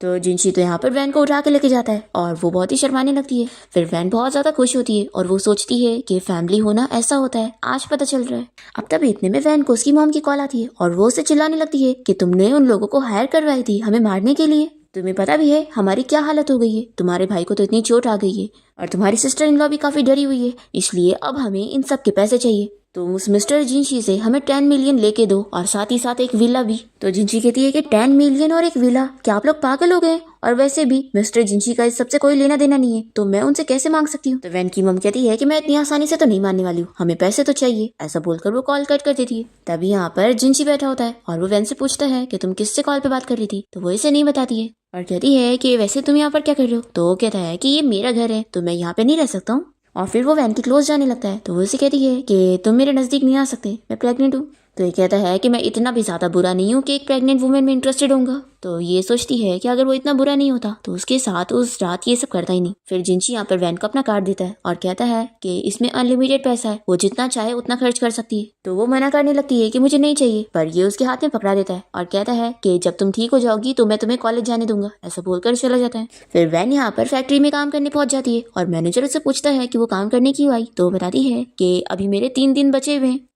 तो जिनशी तो यहाँ पर वैन को उठा के लेके जाता है और वो बहुत ही शर्माने लगती है। फिर वैन बहुत ज्यादा खुश होती है और वो सोचती है कि फैमिली होना ऐसा होता है, आज पता चल रहा है। अब तभी इतने में वैन को उसकी मॉम की कॉल आती है और वो उसे चिल्लाने लगती है कि तुमने उन लोगों को हायर करवाई थी हमें मारने के लिए, तुम्हें पता भी है हमारी क्या हालत हो गई है, तुम्हारे भाई को तो इतनी चोट आ गई है और तुम्हारी सिस्टर इन लॉ भी काफी डरी हुई है, इसलिए अब हमें इन सब के पैसे चाहिए। तो उस मिस्टर जिनशी से हमें 10 मिलियन लेके दो और साथ ही साथ एक विला भी। तो जिनशी कहती है कि 10 मिलियन और एक विला, क्या आप लोग पागल हो गए? और वैसे भी मिस्टर जिनशी का इस सबसे कोई लेना देना नहीं है, तो मैं उनसे कैसे मांग सकती हूँ। तो वैन की मम कहती है कि मैं इतनी आसानी से तो नहीं मानने वाली हूँ, हमें पैसे तो चाहिए। ऐसा बोलकर वो कॉल कट कर देती है। तभी यहाँ पर जिनशी बैठा होता है और वो वैन से पूछता है कि तुम किससे कॉल पे बात कर रही थी। तो वो इसे नहीं बताती है और कहती है कि वैसे तुम यहाँ पर क्या कर रहे हो। तो वो कहता है कि ये मेरा घर है तो मैं यहाँ पे नहीं रह सकता हूँ। और फिर वो वैन की क्लोज जाने लगता है। तो वो उसे कहती है कि तुम मेरे नजदीक नहीं आ सकते, मैं प्रेग्नेंट हूँ। तो ये कहता है कि मैं इतना भी ज्यादा बुरा नहीं हूँ कि एक प्रेग्नेंट वुमेन में इंटरेस्टेड होऊंगा। तो ये सोचती है कि अगर वो इतना बुरा नहीं होता तो उसके साथ उस रात ये सब करता ही नहीं। फिर जिनशी यहाँ पर वैन को अपना कार्ड देता है और कहता है कि इसमें अनलिमिटेड पैसा है, वो जितना चाहे उतना खर्च कर सकती है। तो वो मना करने लगती है कि मुझे नहीं चाहिए, पर ये उसके हाथ में पकड़ा देता है और कहता है कि जब तुम ठीक हो जाओगी तो मैं तुम्हें कॉलेज जाने दूंगा। ऐसा बोलकर चला जाता है। फिर वैन यहाँ पर फैक्ट्री में काम करने पहुंच जाती है और मैनेजर उससे पूछता है कि वो काम करने क्यों आई। तो बताती है कि अभी मेरे 3 दिन बचे हुए हैं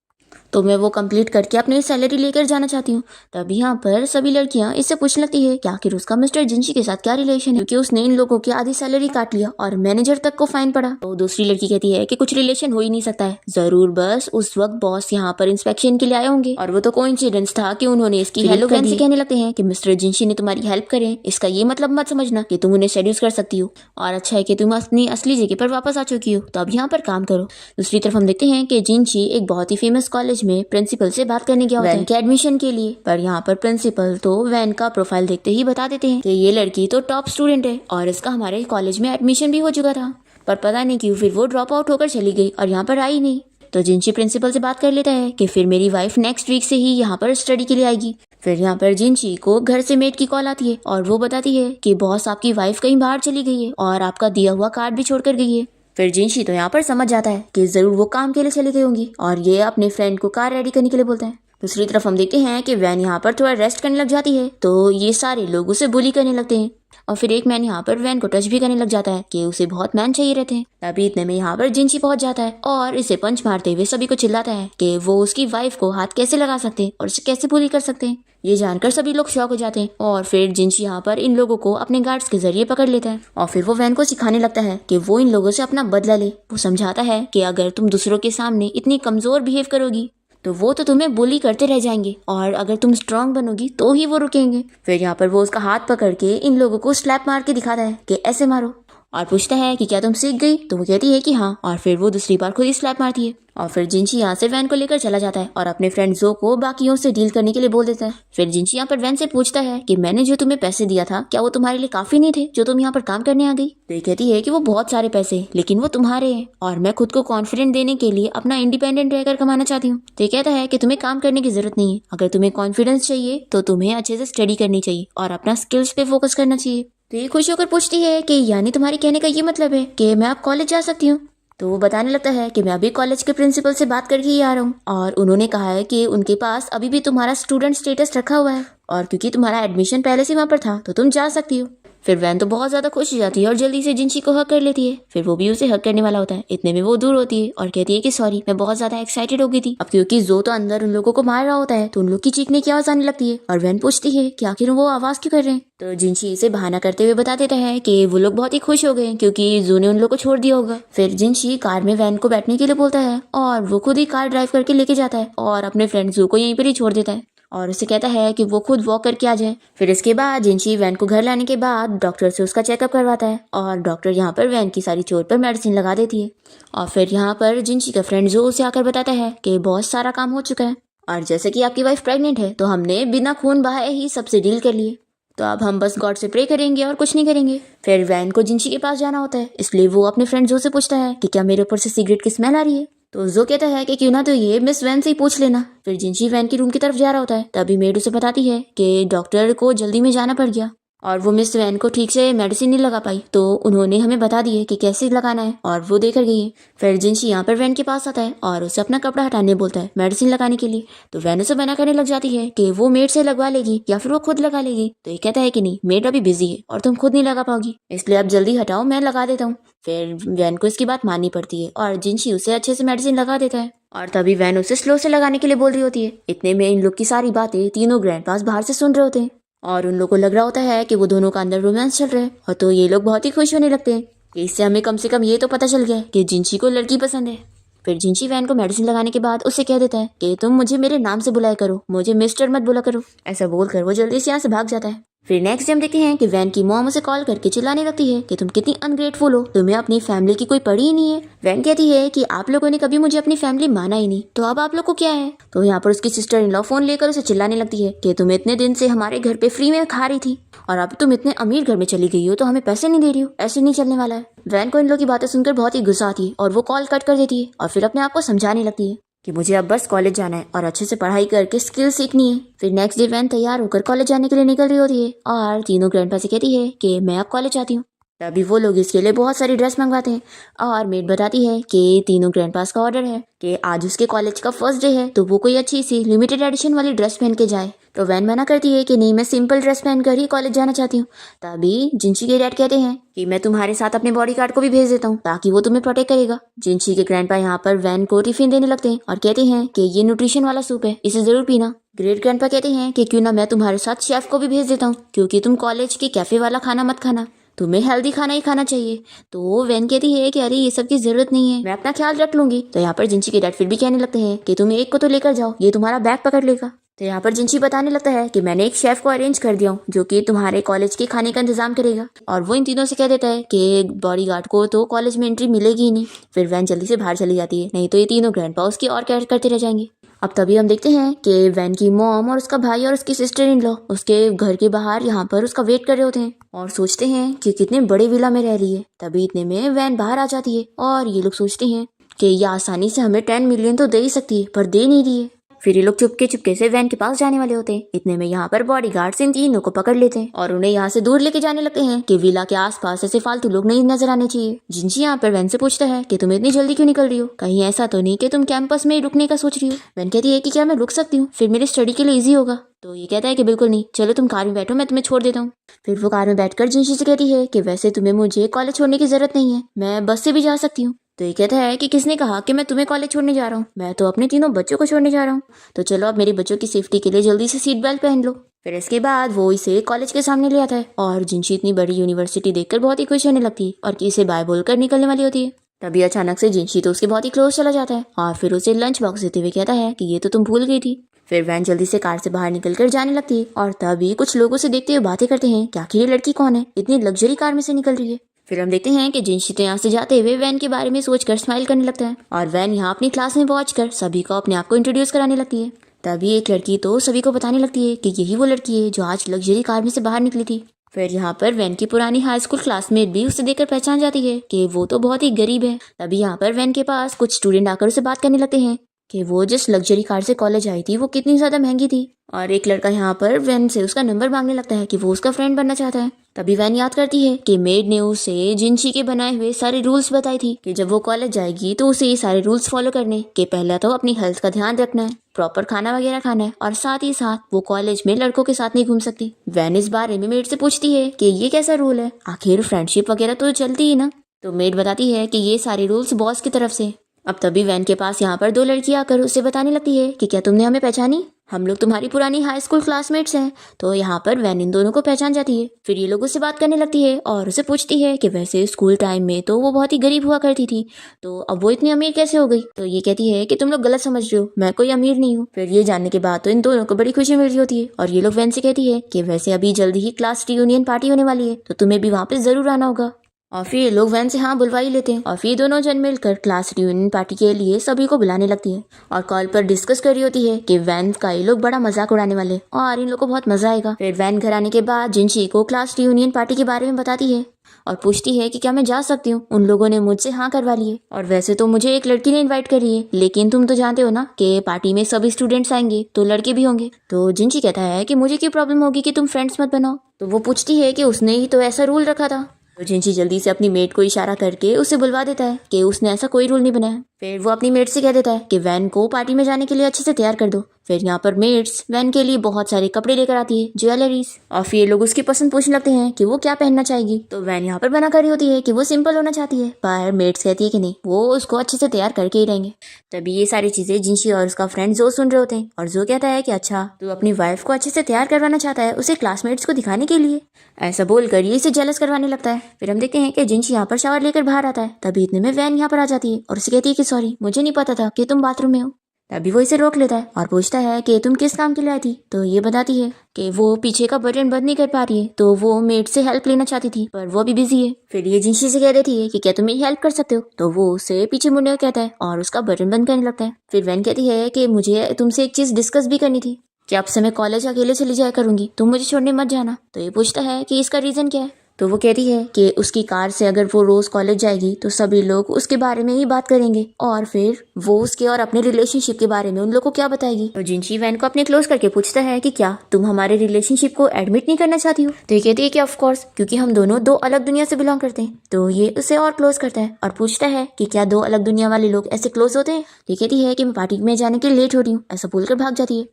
तो मैं वो कंप्लीट करके अपनी सैलरी लेकर जाना चाहती हूँ। तभी यहाँ पर सभी लड़कियां इससे पूछने लगती है कि आखिर उसका मिस्टर जिनशी के साथ क्या रिलेशन है, क्योंकि उसने इन लोगों की आधी सैलरी काट लिया और मैनेजर तक को फाइन पड़ा। तो दूसरी लड़की कहती है कि कुछ रिलेशन हो ही नहीं सकता है, जरूर बस उस वक्त बॉस यहाँ पर इंस्पेक्शन के लिए आए होंगे और वो तो कोइंसिडेंस था कि उन्होंने इसकी हेल्प कर दी। कहने लगते हैं कि मिस्टर जिनशी ने तुम्हारी हेल्प करे, इसका ये मतलब मत समझना कि तुम उन्हें सेड्यूस कर सकती हो, और अच्छा है कि तुम अपनी असली जगह पर वापस आ चुकी हो, तो अब यहाँ पर काम करो। दूसरी तरफ हम देखते हैं कि जिनशी एक बहुत ही फेमस कॉलेज में प्रिंसिपल से बात करने गया वैन के एडमिशन के लिए, पर यहाँ पर प्रिंसिपल तो वैन का प्रोफाइल देखते ही बता देते हैं कि ये लड़की तो टॉप स्टूडेंट है और इसका हमारे कॉलेज में एडमिशन भी हो चुका था, पर पता नहीं क्यों फिर वो ड्रॉप आउट होकर चली गई और यहाँ पर आई नहीं। तो जिनशी प्रिंसिपल से बात कर लेता है कि फिर मेरी वाइफ नेक्स्ट वीक से ही यहाँ पर स्टडी के लिए आएगी। फिर यहाँ पर जिनशी को घर से मेड की कॉल आती है और वो बताती है कि बॉस आपकी वाइफ कहीं बाहर चली गई है और आपका दिया हुआ कार्ड भी छोड़कर गई है। फिर जिनशी तो यहाँ पर समझ जाता है कि जरूर वो काम के लिए चली गई होंगी और ये अपने फ्रेंड को कार रेडी करने के लिए बोलता है। दूसरी तरफ हम देखते हैं कि वैन यहाँ पर थोड़ा रेस्ट करने लग जाती है तो ये सारे लोग उसे बुली करने लगते हैं और फिर एक मैन यहाँ पर वैन को टच भी करने लग जाता है कि उसे बहुत मैन चाहिए रहते हैं। तभी इतने में यहाँ पर जिनशी पहुंच जाता है और इसे पंच मारते हुए सभी को चिल्लाता है कि वो उसकी वाइफ को हाथ कैसे लगा सकते हैं और उसे कैसे बुली कर सकते हैं। ये जानकर सभी लोग शॉक हो जाते हैं और फिर जिनशी यहाँ पर इन लोगों को अपने गार्ड्स के जरिए पकड़ लेता है और फिर वो वैन को सिखाने लगता है कि वो इन लोगों से अपना बदला ले। वो समझाता है कि अगर तुम दूसरों के सामने इतनी कमजोर बिहेव करोगी तो वो तो तुम्हें बुली करते रह जाएंगे और अगर तुम स्ट्रांग बनोगी तो ही वो रुकेंगे। फिर यहाँ पर वो उसका हाथ पकड़ के इन लोगों को स्लैप मार के दिखाता है कि ऐसे मारो और पूछता है कि क्या तुम सीख गई। तो वो कहती है कि हाँ और फिर वो दूसरी बार खुद ही स्लैप मारती है और फिर जिनशी यहाँ से वैन को लेकर चला जाता है और अपने फ्रेंड जो को बाकियों से डील करने के लिए बोल देता है। फिर जिनशी यहाँ पर वैन से पूछता है कि मैंने जो तुम्हें पैसे दिया था क्या वो तुम्हारे लिए काफी नहीं थे जो तुम यहाँ पर काम करने आ गई। तो ये कहती है कि वो बहुत सारे पैसे लेकिन वो तुम्हारे हैं और मैं खुद को कॉन्फिडेंट देने के लिए अपना इंडिपेंडेंट रहकर कमाना चाहती हूँ। तो ये कहता है कि तुम्हें काम करने की जरूरत नहीं है, अगर तुम्हें कॉन्फिडेंस चाहिए तो तुम्हें अच्छे से स्टडी करनी चाहिए और अपना स्किल्स पे फोकस करना चाहिए। तो ये खुश होकर पूछती है कि यानी तुम्हारे कहने का ये मतलब है कि मैं अब कॉलेज जा सकती हूँ। तो वो बताने लगता है कि मैं अभी कॉलेज के प्रिंसिपल से बात करके ही आ रहा हूँ और उन्होंने कहा है कि उनके पास अभी भी तुम्हारा स्टूडेंट स्टेटस रखा हुआ है और क्योंकि तुम्हारा एडमिशन पहले से वहाँ पर था तो तुम जा सकती हो। फिर वैन तो बहुत ज्यादा खुश हो जाती है और जल्दी से जिनशी को हक कर लेती है। फिर वो भी उसे हक करने वाला होता है, इतने में वो दूर होती है और कहती है कि सॉरी मैं बहुत ज्यादा एक्साइटेड हो गई थी। अब क्योंकि जो तो अंदर उन लोगों को मार रहा होता है तो उन लोग की चीखने की आवाज आने लगती है और वैन पूछती है कि आखिर वो आवाज क्यों कर रहे हैं। तो जिनशी इसे बहाना करते हुए बता देता है कि वो लोग बहुत ही खुश हो गए क्योंकि जू ने उन लोग को छोड़ दिया होगा। फिर जिनशी कार में वैन को बैठने के लिए बोलता है और वो खुद ही कार ड्राइव करके लेके जाता है और अपने फ्रेंड जू को यहीं पर ही छोड़ देता है और उसे कहता है कि वो खुद वॉक करके आ जाए। फिर इसके बाद जिनशी वैन को घर लाने के बाद डॉक्टर से उसका चेकअप करवाता है और डॉक्टर यहाँ पर वैन की सारी चोट पर मेडिसिन लगा देती है। और फिर यहाँ पर जिनशी का फ्रेंड जो उसे आकर बताता है कि बहुत सारा काम हो चुका है और जैसे कि आपकी वाइफ प्रेग्नेंट है तो हमने बिना खून बहाए ही सबसे डील कर लिए, तो अब हम बस गॉड से प्रे करेंगे और कुछ नहीं करेंगे। फिर वैन को जिनशी के पास जाना होता है, इसलिए वो अपने फ्रेंड जो से पूछता है कि क्या मेरे ऊपर से सिगरेट की स्मेल आ रही है। तो जो कहता है कि क्यों ना तो ये मिस वैन से ही पूछ लेना। फिर जिनशी वैन की रूम की तरफ जा रहा होता है, तभी मेड उसे बताती है कि डॉक्टर को जल्दी में जाना पड़ गया और वो मिस वैन को ठीक से मेडिसिन नहीं लगा पाई, तो उन्होंने हमें बता दी है कि कैसे लगाना है और वो देकर गई है। फिर जिनशी यहाँ पर वैन के पास आता है और उसे अपना कपड़ा हटाने बोलता है मेडिसिन लगाने के लिए। तो वैन उसे मना करने लग जाती है कि वो मेड से लगवा लेगी या फिर वो खुद लगा लेगी। तो ये कहता है कि नहीं, मेड अभी बिजी है और तुम खुद नहीं लगा पाओगी, इसलिए आप जल्दी हटाओ, मैं लगा देता हूँ। फिर वैन को इसकी बात माननी पड़ती है और जिनशी उसे अच्छे से मेडिसिन लगा देता है और तभी वैन उसे स्लो से लगाने के लिए बोल रही होती है। इतने में इन लोग की सारी बातें तीनों ग्रैंडपास बाहर से सुन रहे होते हैं और उन लोगों को लग रहा होता है कि वो दोनों का अंदर रोमांस चल रहा है। और तो ये लोग बहुत ही खुश होने लगते हैं कि इससे हमें कम से कम ये तो पता चल गया कि जिनशी को लड़की पसंद है। फिर जिनशी वैन को मेडिसिन लगाने के बाद उससे कह देता है कि तुम मुझे मेरे नाम से बुलाया करो, मुझे मिस्टर मत बोला करो। ऐसा बोलकर वो जल्दी से यहाँ से भाग जाता है। फिर नेक्स्ट डे हम देखते हैं कि वैन की मॉम उसे कॉल करके चिल्लाने लगती है कि तुम कितनी अनग्रेटफुल हो, तुम्हें अपनी फैमिली की कोई पड़ी ही नहीं है। वैन कहती है कि आप लोगों ने कभी मुझे अपनी फैमिली माना ही नहीं, तो अब आप लोग को क्या है। तो यहाँ पर उसकी सिस्टर इन लॉ फोन लेकर उसे चिल्लाने लगती है कि तुम इतने दिन से हमारे घर पे फ्री में खा रही थी और अब तुम इतने अमीर घर में चली गई हो तो हमें पैसे नहीं दे रही हो, ऐसे नहीं चलने वाला है। वैन को इन लोगों की बातें सुनकर बहुत ही गुस्सा आती है और वो कॉल कट कर देती है और फिर अपने आप को समझाने लगती है कि मुझे अब बस कॉलेज जाना है और अच्छे से पढ़ाई करके स्किल सीखनी है। फिर नेक्स्ट डे वैन तैयार होकर कॉलेज जाने के लिए निकल रही होती है और तीनों ग्रैंडपा से कहती है कि मैं अब कॉलेज जाती हूँ। तभी वो लोग इसके लिए बहुत सारी ड्रेस मंगवाते हैं और मेड बताती है कि तीनों ग्रैंडपास का ऑर्डर है कि आज उसके कॉलेज का फर्स्ट डे है तो वो कोई अच्छी सी लिमिटेड एडिशन वाली ड्रेस पहन के जाए। तो वैन मना करती है कि नहीं, मैं सिंपल ड्रेस पहनकर ही कॉलेज जाना चाहती हूँ। तभी जिनशी के डैड कहते हैं कि मैं तुम्हारे साथ अपने बॉडीगार्ड को भी भेज देता हूँ ताकि वो तुम्हें प्रोटेक्ट करेगा। जिनशी के ग्रैंडपा यहाँ पर वैन को टिफिन देने लगते हैं और कहते हैं कि ये न्यूट्रिशन वाला सूप है, इसे जरूर पीना। ग्रेट ग्रैंडपा कहते हैं कि क्यों ना मैं तुम्हारे साथ शेफ को भी भेज देता हूँ, क्योंकि तुम कॉलेज के कैफे वाला खाना मत खाना, तुम्हें हेल्दी खाना ही खाना चाहिए। तो वैन कहती है कि अरे ये सब की जरूरत नहीं है, मैं अपना ख्याल रख लूंगी। तो यहाँ पर जिनशी के डैड फिर भी कहने लगते हैं कि तुम एक को तो लेकर जाओ, ये तुम्हारा बैग पकड़ लेगा। तो यहाँ पर जिनशी बताने लगता है कि मैंने एक शेफ को अरेंज कर दिया हूँ जो कि तुम्हारे कॉलेज के खाने का इंतजाम करेगा। और वो इन तीनों से कह देता है कि बॉडीगार्ड को तो कॉलेज में एंट्री मिलेगी ही नहीं। फिर वैन जल्दी से बाहर चली जाती है, नहीं तो ये तीनों ग्रैंडपा उसकी और केयर करते रह जाएंगे। अब तभी हम देखते हैं कि वैन की मॉम और उसका भाई और उसकी सिस्टर इन लॉ उसके घर के बाहर यहाँ पर उसका वेट कर रहे होते हैं और सोचते हैं कि कितने बड़े विला में रह रही है। तभी इतने में वैन बाहर आ जाती है और ये लोग सोचते हैं कि ये आसानी से हमें 10 मिलियन तो दे ही सकती है, पर दे नहीं रही है। फिर ये लोग चुपके से वैन के पास जाने वाले होते हैं। इतने में यहाँ पर बॉडीगार्ड्स इन तीनों को पकड़ लेते हैं और उन्हें यहाँ से दूर लेके जाने लगते हैं कि विला के आसपास ऐसे फालतू लोग नहीं नजर आने चाहिए। जिनशी यहाँ पर वैन से पूछता है कि तुम इतनी जल्दी क्यों निकल रही हो, कहीं ऐसा तो नहीं कि तुम कैंपस में ही रुकने का सोच रही हो। वैन कहती है कि क्या मैं रुक सकती हूँ, फिर मेरी स्टडी के लिए ईजी होगा। तो ये कहता है कि बिल्कुल नहीं, चलो तुम कार में बैठो, मैं तुम्हें छोड़ देता हूँ। फिर वो कार में बैठकर जिनशी से कहती है कि वैसे तुम्हें मुझे कॉलेज छोड़ने की जरूरत नहीं है, मैं बस से भी जा सकती हूँ। तो ये कहता है कि किसने कहा कि मैं तुम्हें कॉलेज छोड़ने जा रहा हूँ, मैं तो अपने तीनों बच्चों को छोड़ने जा रहा हूँ। तो चलो अब मेरे बच्चों की सेफ्टी के लिए जल्दी से सीट बेल्ट पहन लो। फिर इसके बाद वो इसे कॉलेज के सामने ले आता है और जिनशी इतनी बड़ी यूनिवर्सिटी देखकर बहुत ही खुश होने लगती है और इसे बाय बोलकर निकलने वाली होती है। तभी अचानक से जिनशी तो उसके बहुत ही क्लोज चला जाता है और फिर उसे लंच बॉक्स देते हुए कहता है कि ये तो तुम भूल गई थी। फिर वैन जल्दी से कार से बाहर निकलकर जाने लगती है और तभी कुछ लोगों से देखते हुए बातें करते हैं कि आखिर ये लड़की कौन है, इतनी लग्जरी कार में से निकल रही है। फिर हम देखते हैं कि जिनशी तो यहाँ से जाते हुए वैन के बारे में सोचकर स्माइल करने लगता है और वैन यहाँ अपनी क्लास में पहुंच कर सभी को अपने आप को इंट्रोड्यूस कराने लगती है। तभी एक लड़की तो सभी को बताने लगती है कि यही वो लड़की है जो आज लग्जरी कार में से बाहर निकली थी। फिर यहाँ पर वैन की पुरानी हाई स्कूल क्लासमेट भी उसे देखकर पहचान जाती है कि वो तो बहुत ही गरीब है। तभी यहाँ पर वैन के पास कुछ स्टूडेंट आकर उसे बात करने लगते हैं कि वो जिस लग्जरी कार से कॉलेज आई थी वो कितनी ज्यादा महंगी थी। और एक लड़का यहाँ पर वैन से उसका नंबर मांगने लगता है कि वो उसका फ्रेंड बनना चाहता है। तभी वैन याद करती है कि मेड ने उसे जिनशी के बनाए हुए सारे रूल्स बताए थी कि जब वो कॉलेज जाएगी तो उसे ये सारे रूल्स फॉलो करने के, पहला तो अपनी हेल्थ का ध्यान रखना है, प्रॉपर खाना वगैरह खाना है और साथ ही साथ वो कॉलेज में लड़कों के साथ नहीं घूम सकती। वैन इस बारे में मेड से पूछती है कि ये कैसा रूल है, आखिर फ्रेंडशिप वगैरह तो चलती ही ना। तो मेड बताती है कि ये सारे रूल्स बॉस की तरफ से। अब तभी वैन के पास यहाँ पर दो लड़कियां आकर उसे बताने लगती है कि क्या तुमने हमें पहचानी, हम लोग तुम्हारी पुरानी हाई स्कूल क्लासमेट्स हैं। तो यहाँ पर वैन इन दोनों को पहचान जाती है। फिर ये लोग उससे बात करने लगती है और उसे पूछती है कि वैसे स्कूल टाइम में तो वो बहुत ही गरीब हुआ करती थी, तो अब वो इतनी अमीर कैसे हो गई। तो ये कहती है कि तुम लोग गलत समझ रहे हो, मैं कोई अमीर नहीं हूँ। फिर ये जानने के बाद तो इन दोनों को बड़ी खुशी मिल रही होती है और ये लोग वैन से कहती है कि वैसे अभी जल्दी ही क्लास रियूनियन पार्टी होने वाली है, तो तुम्हें भी वहाँ पे जरूर आना होगा। और फिर ये लोग वैन से हाँ बुलवा ही लेते हैं और फिर दोनों जन मिलकर क्लास रियूनियन पार्टी के लिए सभी को बुलाने लगती है और कॉल पर डिस्कस कर रही होती है कि वैन का ये लोग बड़ा मजाक उड़ाने वाले और इन लोग को बहुत मजा आएगा। फिर वैन घर आने के बाद जिनशी को क्लास रियूनियन पार्टी के बारे में बताती है और पूछती है कि क्या मैं जा सकती हूँ। उन लोगों ने मुझसे हाँ करवा ली है और वैसे तो मुझे एक लड़की ने इनवाइट करी है, लेकिन तुम तो जानते हो ना कि पार्टी में सभी स्टूडेंट्स आएंगे तो लड़के भी होंगे। तो जिनशी कहता है कि मुझे क्यों प्रॉब्लम होगी कि तुम फ्रेंड्स मत बनाओ। तो वो पूछती है कि उसने ही तो ऐसा रूल रखा था। तो जिनशी जल्दी से अपनी मेट को इशारा करके उसे बुलवा देता है कि उसने ऐसा कोई रूल नहीं बनाया। फिर वो अपनी मेट से कह देता है कि वैन को पार्टी में जाने के लिए अच्छे से तैयार कर दो। फिर यहाँ पर मेट्स वैन के लिए बहुत सारे कपड़े लेकर आती है, ज्वेलरीज, और फिर ये लोग उसकी पसंद पूछने लगते हैं कि वो क्या पहनना चाहेगी। तो वैन यहाँ पर मना कर रही होती है कि वो सिंपल होना चाहती है, पर मेट्स कहती है कि नहीं, वो उसको अच्छे से तैयार करके ही रहेंगे। तभी ये सारी चीजें जिनशी और उसका फ्रेंड जो सुन रहे होते हैं और जो कहता है कि अच्छा तू अपनी वाइफ को अच्छे से तैयार करवाना चाहता है उसे क्लासमेट्स को दिखाने के लिए। ऐसा बोलकर ये इसे जेलस करवाने लगता है। फिर हम देखते हैं कि जिनशी यहाँ पर शावर लेकर बाहर आता है। तभी इतने में वैन यहाँ पर आ जाती है और उसे कहती है कि सॉरी, मुझे नहीं पता था कि तुम बाथरूम में हो। तभी वो इसे रोक लेता है और पूछता है कि तुम किस काम के लिए आई थी। तो ये बताती है कि वो पीछे का बटन बंद नहीं कर पा रही है, तो वो मेड से हेल्प लेना चाहती थी पर वो भी बिजी है। फिर ये जिनशी से कह देती है कि क्या तुम मेरी हेल्प कर सकते हो। तो वो उसे पीछे मुड़ने को कहता है और उसका बटन बंद करने लगता है। फिर वैन कहती है कि मुझे तुमसे एक चीज डिस्कस भी करनी थी कि अब से मैं कॉलेज अकेले चली जाया करूंगी, तुम मुझे छोड़ने मत जाना। तो ये पूछता है कि इसका रीजन क्या है। तो वो कहती है कि उसकी कार से अगर वो रोज कॉलेज जाएगी तो सभी लोग उसके बारे में ही बात करेंगे और फिर वो उसके और अपने रिलेशनशिप के बारे में उन लोग को क्या बताएगी। तो जिनशी वैन को अपने क्लोज करके पूछता है कि क्या तुम हमारे रिलेशनशिप को एडमिट नहीं करना चाहती हो। तो ये कहती है कि ऑफ कोर्स, क्योंकि हम दोनों दो अलग दुनिया से बिलोंग करते हैं। तो ये उसे और क्लोज करता है और पूछता है कि क्या दो अलग दुनिया वाले लोग ऐसे क्लोज होते हैं। तो ये कहती है कि मैं पार्टी में जाने के लिए लेट हो रही हूँ, ऐसा बोलकर भाग जाती है।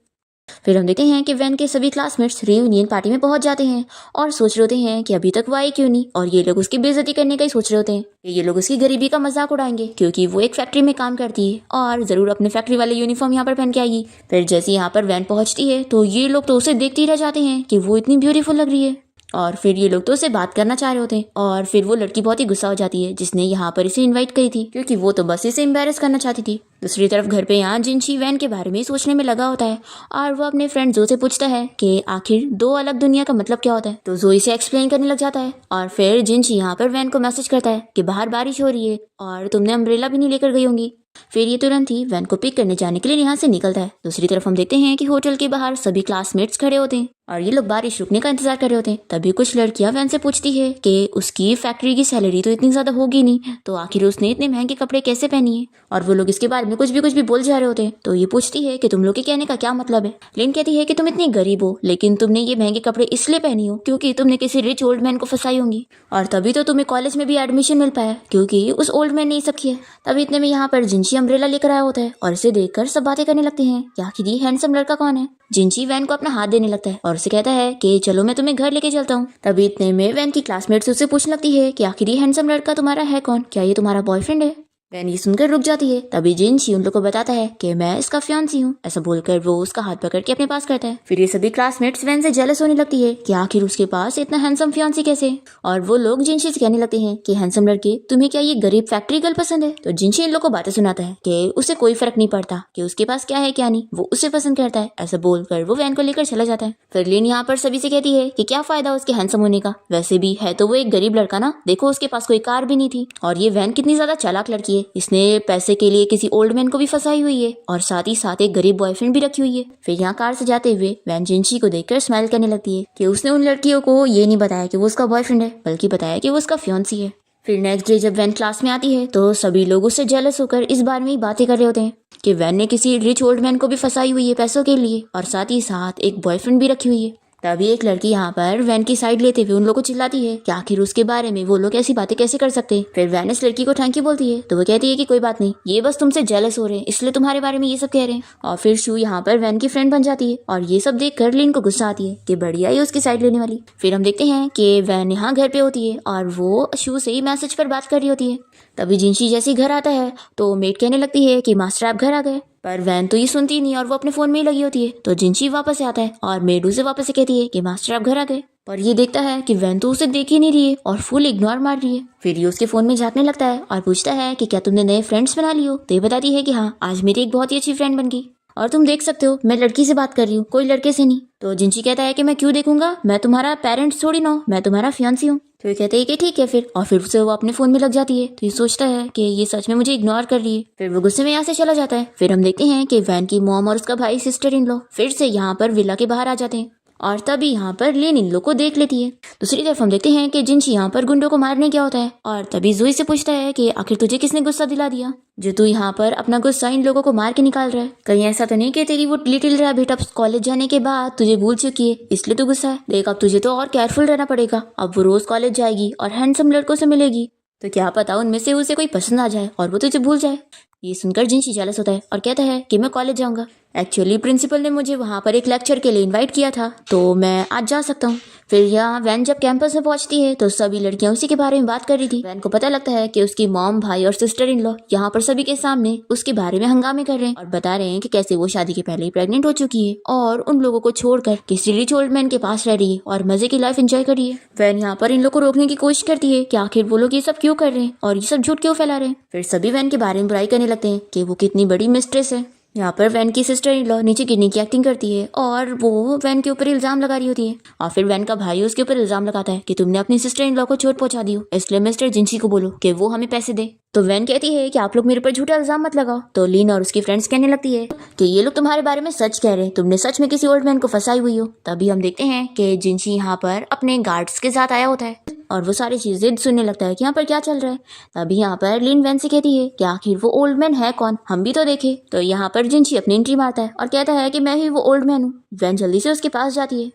फिर हम देखते हैं कि वैन के सभी क्लासमेट्स रियूनियन पार्टी में पहुंच जाते हैं और सोच रहे होते हैं कि अभी तक वो आई क्यों नहीं, और ये लोग उसकी बेइज्जती करने का ही सोच रहे होते हैं कि ये लोग उसकी गरीबी का मजाक उड़ाएंगे क्योंकि वो एक फैक्ट्री में काम करती है और जरूर अपने फैक्ट्री वाले यूनिफॉर्म यहाँ पर पहन के आएगी। फिर जैसे यहाँ पर वैन पहुंचती है तो ये लोग तो उसे देखते ही रह जाते हैं कि वो इतनी ब्यूटीफुल लग रही है और फिर ये लोग तो उससे बात करना चाह रहे होते हैं और फिर वो लड़की बहुत ही गुस्सा हो जाती है जिसने यहाँ पर इसे इनवाइट करी थी, क्योंकि वो तो बस इसे एम्बेरस करना चाहती थी। दूसरी तरफ घर पे यहाँ जिनशी वैन के बारे में सोचने में लगा होता है और वो अपने फ्रेंड जो से पूछता है कि आखिर दो अलग दुनिया का मतलब क्या होता है। तो जो इसे एक्सप्लेन करने लग जाता है और फिर जिनशी यहाँ पर वैन को मैसेज करता है कि बाहर बारिश हो रही है और तुमने अम्ब्रेला भी नहीं लेकर गई होंगी। फिर ये तुरंत ही वैन को पिक करने जाने के लिए यहाँ से निकलता है। दूसरी तरफ हम देखते हैं कि होटल के बाहर सभी क्लासमेट्स खड़े होते हैं और ये लोग बारिश रुकने का इंतजार कर रहे होते हैं। तभी कुछ लड़कियां वैन से पूछती है कि उसकी फैक्ट्री की सैलरी तो इतनी ज्यादा होगी नहीं, तो आखिर उसने इतने महंगे कपड़े कैसे पहनी है। और वो लोग इसके बारे में कुछ भी बोल जा रहे होते हैं। तो ये पूछती है कि तुम लोग के कहने का क्या मतलब है। लिन कहती है कि तुम इतनी गरीब हो लेकिन तुमने ये महंगे कपड़े इसलिए पहनी हो क्योंकि तुमने किसी रिच ओल्ड मैन को फंसाई होंगी और तभी तो तुम्हें कॉलेज में भी एडमिशन मिल पाया क्योंकि उस ओल्ड मैन ने ही सब किया। तभी इतने में यहाँ पर जिनशी अम्ब्रेला लेकर आया होता है और इसे देखकर सब बातें करने लगते हैं कि आखिर ये हैंडसम लड़का कौन है। जिनशी वैन को अपना हाथ देने लगता है और उसे कहता है कि चलो मैं तुम्हें घर लेके चलता हूँ। तभी इतने में वैन की क्लासमेट्स उससे पूछने लगती है कि आखिर ये हैंडसम लड़का तुम्हारा है कौन, क्या ये तुम्हारा बॉयफ्रेंड है। वैन ये सुनकर रुक जाती है। तभी जिनशी उन लोग को बताता है कि मैं इसका फियांसी हूँ। ऐसा बोलकर वो उसका हाथ पकड़ के अपने पास करता है। फिर ये सभी क्लासमेट्स वैन से जेलस होने लगती है कि आखिर उसके पास इतना हैंडसम फियांसी कैसे, और वो लोग जिनशी से कहने लगते हैं कि हैंडसम लड़के तुम्हें क्या ये गरीब फैक्ट्री गर्ल पसंद है। तो जिनशी इन लोग को बातें सुनाता है कि उसे कोई फर्क नहीं पड़ता कि उसके पास क्या है क्या नहीं, वो उसे पसंद करता है। ऐसा बोलकर वो वैन को लेकर चला जाता है। फिर लिन यहाँ पर सभी से कहती है कि क्या फायदा उसके हैंडसम होने का, वैसे भी है तो वो एक गरीब लड़का ना, देखो उसके पास कोई कार भी नहीं थी और ये वैन कितनी ज्यादा चालाक लड़की है, इसने पैसे के लिए किसी ओल्ड मैन को भी फंसाई हुई है और साथ ही साथ एक गरीब बॉयफ्रेंड भी रखी हुई है। फिर यहाँ कार से जाते हुए वैन जिनशी को देखकर स्माइल करने लगती है कि उसने उन लड़कियों को ये नहीं बताया कि वो उसका बॉयफ्रेंड है, बल्कि बताया कि वो उसका फियांसी है। फिर नेक्स्ट डे जब वैन क्लास में आती है तो सभी लोग उससे जेलस होकर इस बारे में ही बातें कर रहे होते हैं कि वैन ने किसी रिच ओल्ड मैन को भी फंसाई हुई है पैसों के लिए और साथ ही साथ एक बॉयफ्रेंड भी रखी हुई है। तभी एक लड़की यहाँ पर वैन की साइड लेते हुए उन लोगों को चिल्लाती है कि आखिर उसके बारे में वो लोग ऐसी बातें कैसे कर सकते हैं। फिर वैन इस लड़की को थैंक यू बोलती है तो वो कहती है कि कोई बात नहीं, ये बस तुमसे जेलस हो रहे हैं इसलिए तुम्हारे बारे में ये सब कह रहे हैं। और फिर शू यहाँ पर वैन की फ्रेंड बन जाती है और ये सब देख कर लिन को गुस्सा आती है कि बढ़िया ही उसकी साइड लेने वाली। फिर हम देखते हैं कि वैन यहाँ घर पे होती है और वो शू से ही मैसेज पर बात कर रही होती है। तभी जिनशी जैसे घर आता है तो मेट कहने लगती है कि मास्टर आप घर आ गए। पर वैन तो ये सुनती ही नहीं और वो अपने फोन में ही लगी होती है। तो जिनशी वापस से आता है और मेड उसे वापस से कहती है कि मास्टर आप घर आ गए। पर ये देखता है कि वैन तो उसे देख ही नहीं रही है और फुल इग्नोर मार रही है। फिर ये उसके फोन में झांकने लगता है और पूछता है कि क्या तुमने नए फ्रेंड्स बना लिए हो। तो ये बताती है कि हाँ, आज मेरी एक बहुत ही अच्छी फ्रेंड बन गई और तुम देख सकते हो मैं लड़की से बात कर रही हूँ, कोई लड़के से नहीं। तो जिनशी कहता है कि मैं क्यों देखूंगा, मैं तुम्हारा पेरेंट्स थोड़ी ना हूँ, मैं तुम्हारा फियांसी हूँ। तो ये कहते हैं कि ठीक है फिर, और फिर से वो अपने फोन में लग जाती है। तो ये सोचता है कि ये सच में मुझे इग्नोर कर रही है। फिर वो गुस्से में यहाँ से चला जाता है। फिर हम देखते हैं कि वैन की मॉम और उसका भाई सिस्टर इन लॉ फिर से यहाँ पर विला के बाहर आ जाते हैं और तभी यहाँ पर लिन इन लोग को देख लेती है। दूसरी तरफ हम देखते हैं कि जिनशी यहाँ पर गुंडों को मारने गया होता है और तभी जूही से पूछता है कि आखिर तुझे किसने गुस्सा दिला दिया जो तू यहाँ पर अपना गुस्सा इन लोगों को मार के निकाल रहा है। कहीं ऐसा तो नहीं कि तेरी वो लिटिल रैबिट अब कॉलेज जाने के बाद तुझे भूल चुकी है इसलिए तू गुस्सा है। देख अब तुझे तो और केयरफुल रहना पड़ेगा। अब वो रोज कॉलेज जाएगी और हैंडसम लड़कों से मिलेगी, तो क्या पता उनमें से उसे कोई पसंद आ जाए और वो तुझे भूल जाए। ये सुनकर जिनशी जेलस होता है और कहता है कि मैं कॉलेज जाऊंगा। एक्चुअली प्रिंसिपल ने मुझे वहाँ पर एक लेक्चर के लिए इनवाइट किया था तो मैं आज जा सकता हूँ। फिर यहाँ वैन जब कैंपस में पहुंचती है तो सभी लड़कियां उसी के बारे में बात कर रही थी। वैन को पता लगता है कि उसकी मॉम, भाई और सिस्टर इन लॉ यहाँ पर सभी के सामने उसके बारे में हंगामे कर रहे हैं और बता रहे हैं कि कैसे वो शादी के पहले ही प्रेग्नेंट हो चुकी है और उन लोगों को छोड़कर किसी रिच ओल्ड मैन के पास रह रही है और मजे की लाइफ एंजॉय कर रही है। वैन यहाँ पर इन लोग को रोकने की कोशिश करती है कि आखिर वो लोग ये सब क्यों कर रहे हैं और ये सब झूठ क्यों फैला रहे हैं। फिर सभी वैन के बारे में बुराई करने लगते हैं कि वो कितनी बड़ी मिस्ट्रेस है। यहाँ पर वैन की सिस्टर इन लॉ नीचे गिरने की एक्टिंग करती है और वो वैन के ऊपर इल्जाम लगा रही होती है और फिर वैन का भाई उसके ऊपर इल्जाम लगाता है कि तुमने अपनी सिस्टर इन लॉ को चोट पहुंचा दी हो, इसलिए मिस्टर जिनशी को बोलो कि वो हमें पैसे दे। तो वैन कहती है कि आप लोग मेरे पर झूठा इल्जाम मत लगाओ। तो लीन और उसकी फ्रेंड्स कहने लगती है कि ये लोग तुम्हारे बारे में सच कह रहे हैं, तुमने सच में किसी ओल्ड मैन को फंसाई हुई हो। तभी हम देखते हैं कि जिनशी यहाँ पर अपने गार्ड्स के साथ आया होता है और वो सारी चीजें सुनने लगता है कि यहाँ पर क्या चल रहा है। तभी यहाँ पर लीन वैन से कहती है कि आखिर वो ओल्ड मैन है कौन, हम भी तो देखे। तो यहाँ पर जिनशी अपनी एंट्री मारता है और कहता है कि मैं ही वो ओल्ड मैन हूँ। वैन जल्दी से उसके पास जाती है।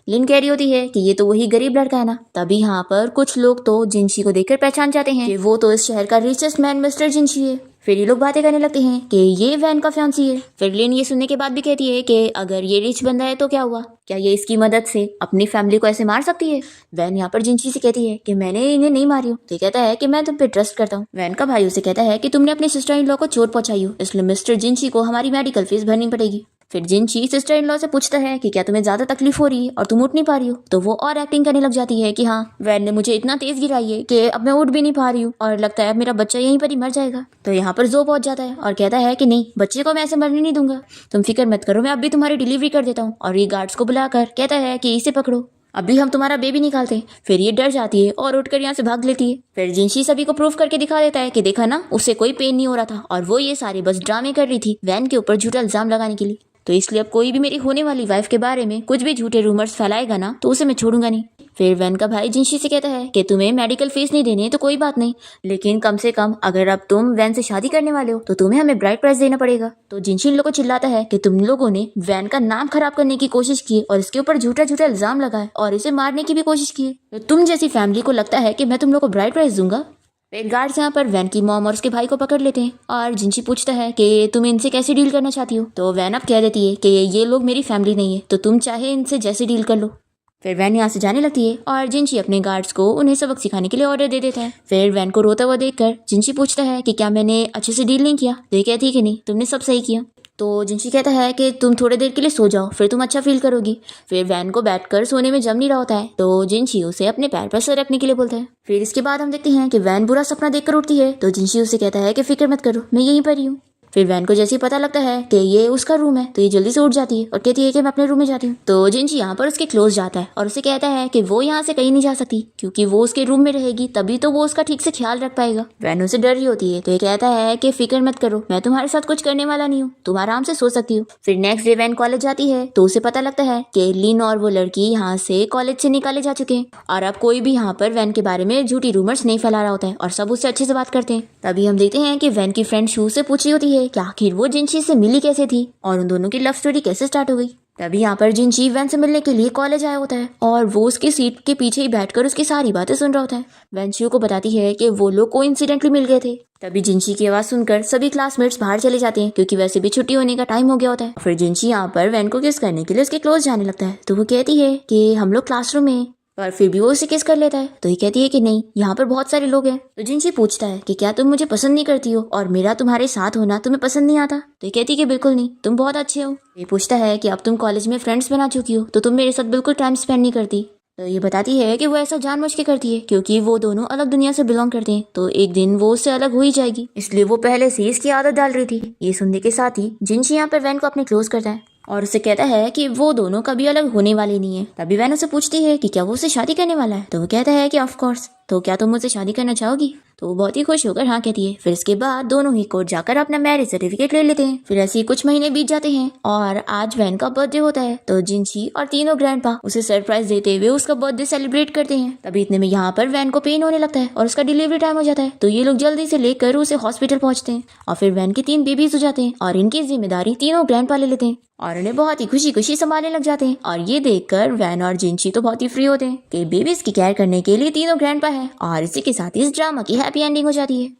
लिन कह रही होती है कि ये तो वही गरीब लड़का है ना। तभी यहाँ पर कुछ लोग तो जिनशी को देखकर पहचान जाते हैं कि वो तो इस शहर का रिचेस्ट मैन मिस्टर जिनशी है। फिर ये लोग बातें करने लगते हैं कि ये वैन का फियांसी है। फिर लिन ये सुनने के बाद भी कहती है कि अगर ये रिच बंदा है तो क्या हुआ, क्या ये इसकी मदद से अपनी फैमिली को ऐसे मार सकती है। वैन यहाँ पर जिनशी से कहती है कि मैंने इन्हें नहीं मारी हूँ। तो कहता है कि मैं तुम पे ट्रस्ट करता हूँ। वैन का भाई उसे कहता है कि तुमने अपनी सिस्टर इन लॉ को चोट पहुंचाई हो, इसलिए मिस्टर जिनशी को हमारी मेडिकल फीस भरनी पड़ेगी। फिर जिनशी सिस्टर इन लॉ से पूछता है कि क्या तुम्हें ज्यादा तकलीफ हो रही है और तुम उठ नहीं पा रही हो। तो वो और एक्टिंग करने लग जाती है कि हाँ, वैन ने मुझे इतना तेज गिराई है कि अब मैं उठ भी नहीं पा रही हूँ और लगता है अब मेरा बच्चा यहीं पर ही मर जाएगा। तो यहाँ पर जो पहुंच जाता है और कहता है कि नहीं, बच्चे को मैं ऐसे मरने नहीं दूंगा, तुम फिक्र मत करो, मैं अभी तुम्हारी डिलीवरी कर देता हूँ। और ये गार्ड्स को बुलाकर कहता है कि इसे पकड़ो, अभी हम तुम्हारा बेबी निकालते। फिर ये डर जाती है और उठकर यहाँ से भाग लेती है। फिर जिनशी सभी को प्रूफ करके दिखा देता है कि देखा ना, उसे कोई पेन नहीं हो रहा था और वो ये सारे बस ड्रामे कर रही थी वैन के ऊपर झूठा इल्जाम लगाने के लिए। तो इसलिए अब कोई भी मेरी होने वाली वाइफ के बारे में कुछ भी झूठे रूमर्स फैलाएगा ना तो उसे मैं छोड़ूंगा नहीं। फिर वैन का भाई जिनशी से कहता है कि तुम्हें मेडिकल फीस नहीं देनी है तो कोई बात नहीं, लेकिन कम से कम अगर अब तुम वैन से शादी करने वाले हो तो तुम्हें हमें ब्राइड प्राइस देना पड़ेगा। तो जिनशी इन लोगों को चिल्लाता है कि तुम लोगों ने वैन का नाम खराब करने की कोशिश की और इसके ऊपर झूठा झूठा इल्जाम लगाए और इसे मारने की भी कोशिश की, तो तुम जैसी फैमिली को लगता है कि मैं तुम लोग को ब्राइड प्राइस दूंगा। फिर गार्ड्स यहाँ पर वैन की मॉम और उसके भाई को पकड़ लेते हैं और जिनशी पूछता है कि तुम इनसे कैसे डील करना चाहती हो। तो वैन अब कह देती है कि ये लोग मेरी फैमिली नहीं है, तो तुम चाहे इनसे जैसे डील कर लो। फिर वैन यहाँ से जाने लगती है और जिनशी अपने गार्ड्स को उन्हें सबक सिखाने के लिए ऑर्डर दे देता है। फिर वैन को रोता हुआ देखकर जिनशी पूछता है कि क्या मैंने अच्छे से डील नहीं किया। तो ये कहती है कि नहीं, तुमने सब सही किया। तो जिनशी कहता है कि तुम थोड़ी देर के लिए सो जाओ, फिर तुम अच्छा फील करोगी। फिर वैन को बैठकर सोने में जम नहीं रहा होता है तो जिनशी उसे अपने पैर पर सर रखने के लिए बोलता है। फिर इसके बाद हम देखते हैं कि वैन बुरा सपना देखकर उठती है तो जिनशी उसे कहता है कि फिक्र मत करो, मैं यहीं पर ही हूँ। फिर वैन को जैसे ही पता लगता है कि ये उसका रूम है तो ये जल्दी से उठ जाती है और कहती है कि मैं अपने रूम में जाती हूँ। तो जिनशी यहाँ पर उसके क्लोज जाता है और उसे कहता है कि वो यहाँ से कहीं नहीं जा सकती क्योंकि वो उसके रूम में रहेगी तभी तो वो उसका ठीक से ख्याल रख पाएगा। वैन उसे डर रही होती है तो ये कहता है कि फिक्र मत करो, मैं तुम्हारे साथ कुछ करने वाला नहीं हूँ, तुम आराम से सो सकती हो। फिर नेक्स्ट डे वैन कॉलेज जाती है तो उसे पता लगता है कि लिन और वो लड़की यहाँ से कॉलेज से निकाले जा चुके हैं और अब कोई भी यहाँ पर वैन के बारे में झूठी रूमर्स नहीं फैला रहा होता है और सब उससे अच्छे से बात करते हैं। तभी हम देखते हैं कि वैन की फ्रेंड शू से पूछ रही होती है कि आखिर वो जिनशी से मिली कैसे थी और उन दोनों की लव स्टोरी कैसे स्टार्ट हो गई। तभी यहाँ पर जिनशी वैन से मिलने के लिए कॉलेज आया होता है और वो उसकी सीट के पीछे ही बैठकर उसकी सारी बातें सुन रहा होता है। वैन शू को बताती है कि वो लोग कोइंसिडेंटली मिल गए थे। तभी जिनशी की आवाज सुनकर सभी क्लासमेट्स बाहर चले जाते हैं क्योंकि वैसे भी छुट्टी होने का टाइम हो गया होता है। फिर जिनशी यहाँ पर वैन को किस करने के लिए उसके क्लोज जाने लगता है तो वो कहती है कि हम लोग क्लासरूम में पर फिर भी वो उसे किस कर लेता है। तो ये कहती है कि नहीं, यहाँ पर बहुत सारे लोग हैं। तो जिनशी पूछता है कि क्या तुम मुझे पसंद नहीं करती हो और मेरा तुम्हारे साथ होना तुम्हें पसंद नहीं आता। तो ये कहती है कि बिल्कुल नहीं, तुम बहुत अच्छे हो। ये पूछता है कि अब तुम कॉलेज में फ्रेंड्स बना चुकी हो तो तुम मेरे साथ बिल्कुल टाइम स्पेंड नहीं करती। तो ये बताती है कि वो ऐसा जानबूझ के करती है क्योंकि वो दोनों अलग दुनिया से बिलोंग करते हैं, तो एक दिन वो उससे अलग हो ही जाएगी, इसलिए वो पहले से इसकी आदत डाल रही थी। ये सुनने के साथ ही जिनशी यहाँ पर वैन को अपने क्लोज करता है और उसे कहता है कि वो दोनों कभी अलग होने वाले नहीं है। तभी वैन उसे पूछती है कि क्या वो उससे शादी करने वाला है। तो वो कहता है कि ऑफ कोर्स, तो क्या तुम मुझसे शादी करना चाहोगी। तो वो बहुत ही खुश होकर हाँ कहती है। फिर इसके बाद दोनों ही कोर्ट जाकर अपना मैरिज सर्टिफिकेट ले लेते हैं। फिर ऐसे ही कुछ महीने बीत जाते हैं और आज वैन का बर्थडे होता है। तो जिनशी और तीनों ग्रैंडपा उसे सरप्राइज देते हुए उसका बर्थडे सेलिब्रेट करते हैं। तभी इतने में यहाँ पर वैन को पेन होने लगता है और उसका डिलीवरी टाइम हो जाता है। तो ये लोग जल्दी से लेकर उसे हॉस्पिटल पहुंचते हैं और फिर वैन के 3 बेबीज हो जाते हैं और इनकी जिम्मेदारी तीनों ग्रैंडपा ले लेते हैं और उन्हें बहुत ही खुशी खुशी संभालने लग जाते हैं। और ये देखकर वैन और जिनशी तो बहुत ही फ्री होते हैं कि बेबीज की केयर करने के लिए तीनों ग्रैंडपा है। और इसी के साथ इस ड्रामा की हैप्पी एंडिंग हो जाती है।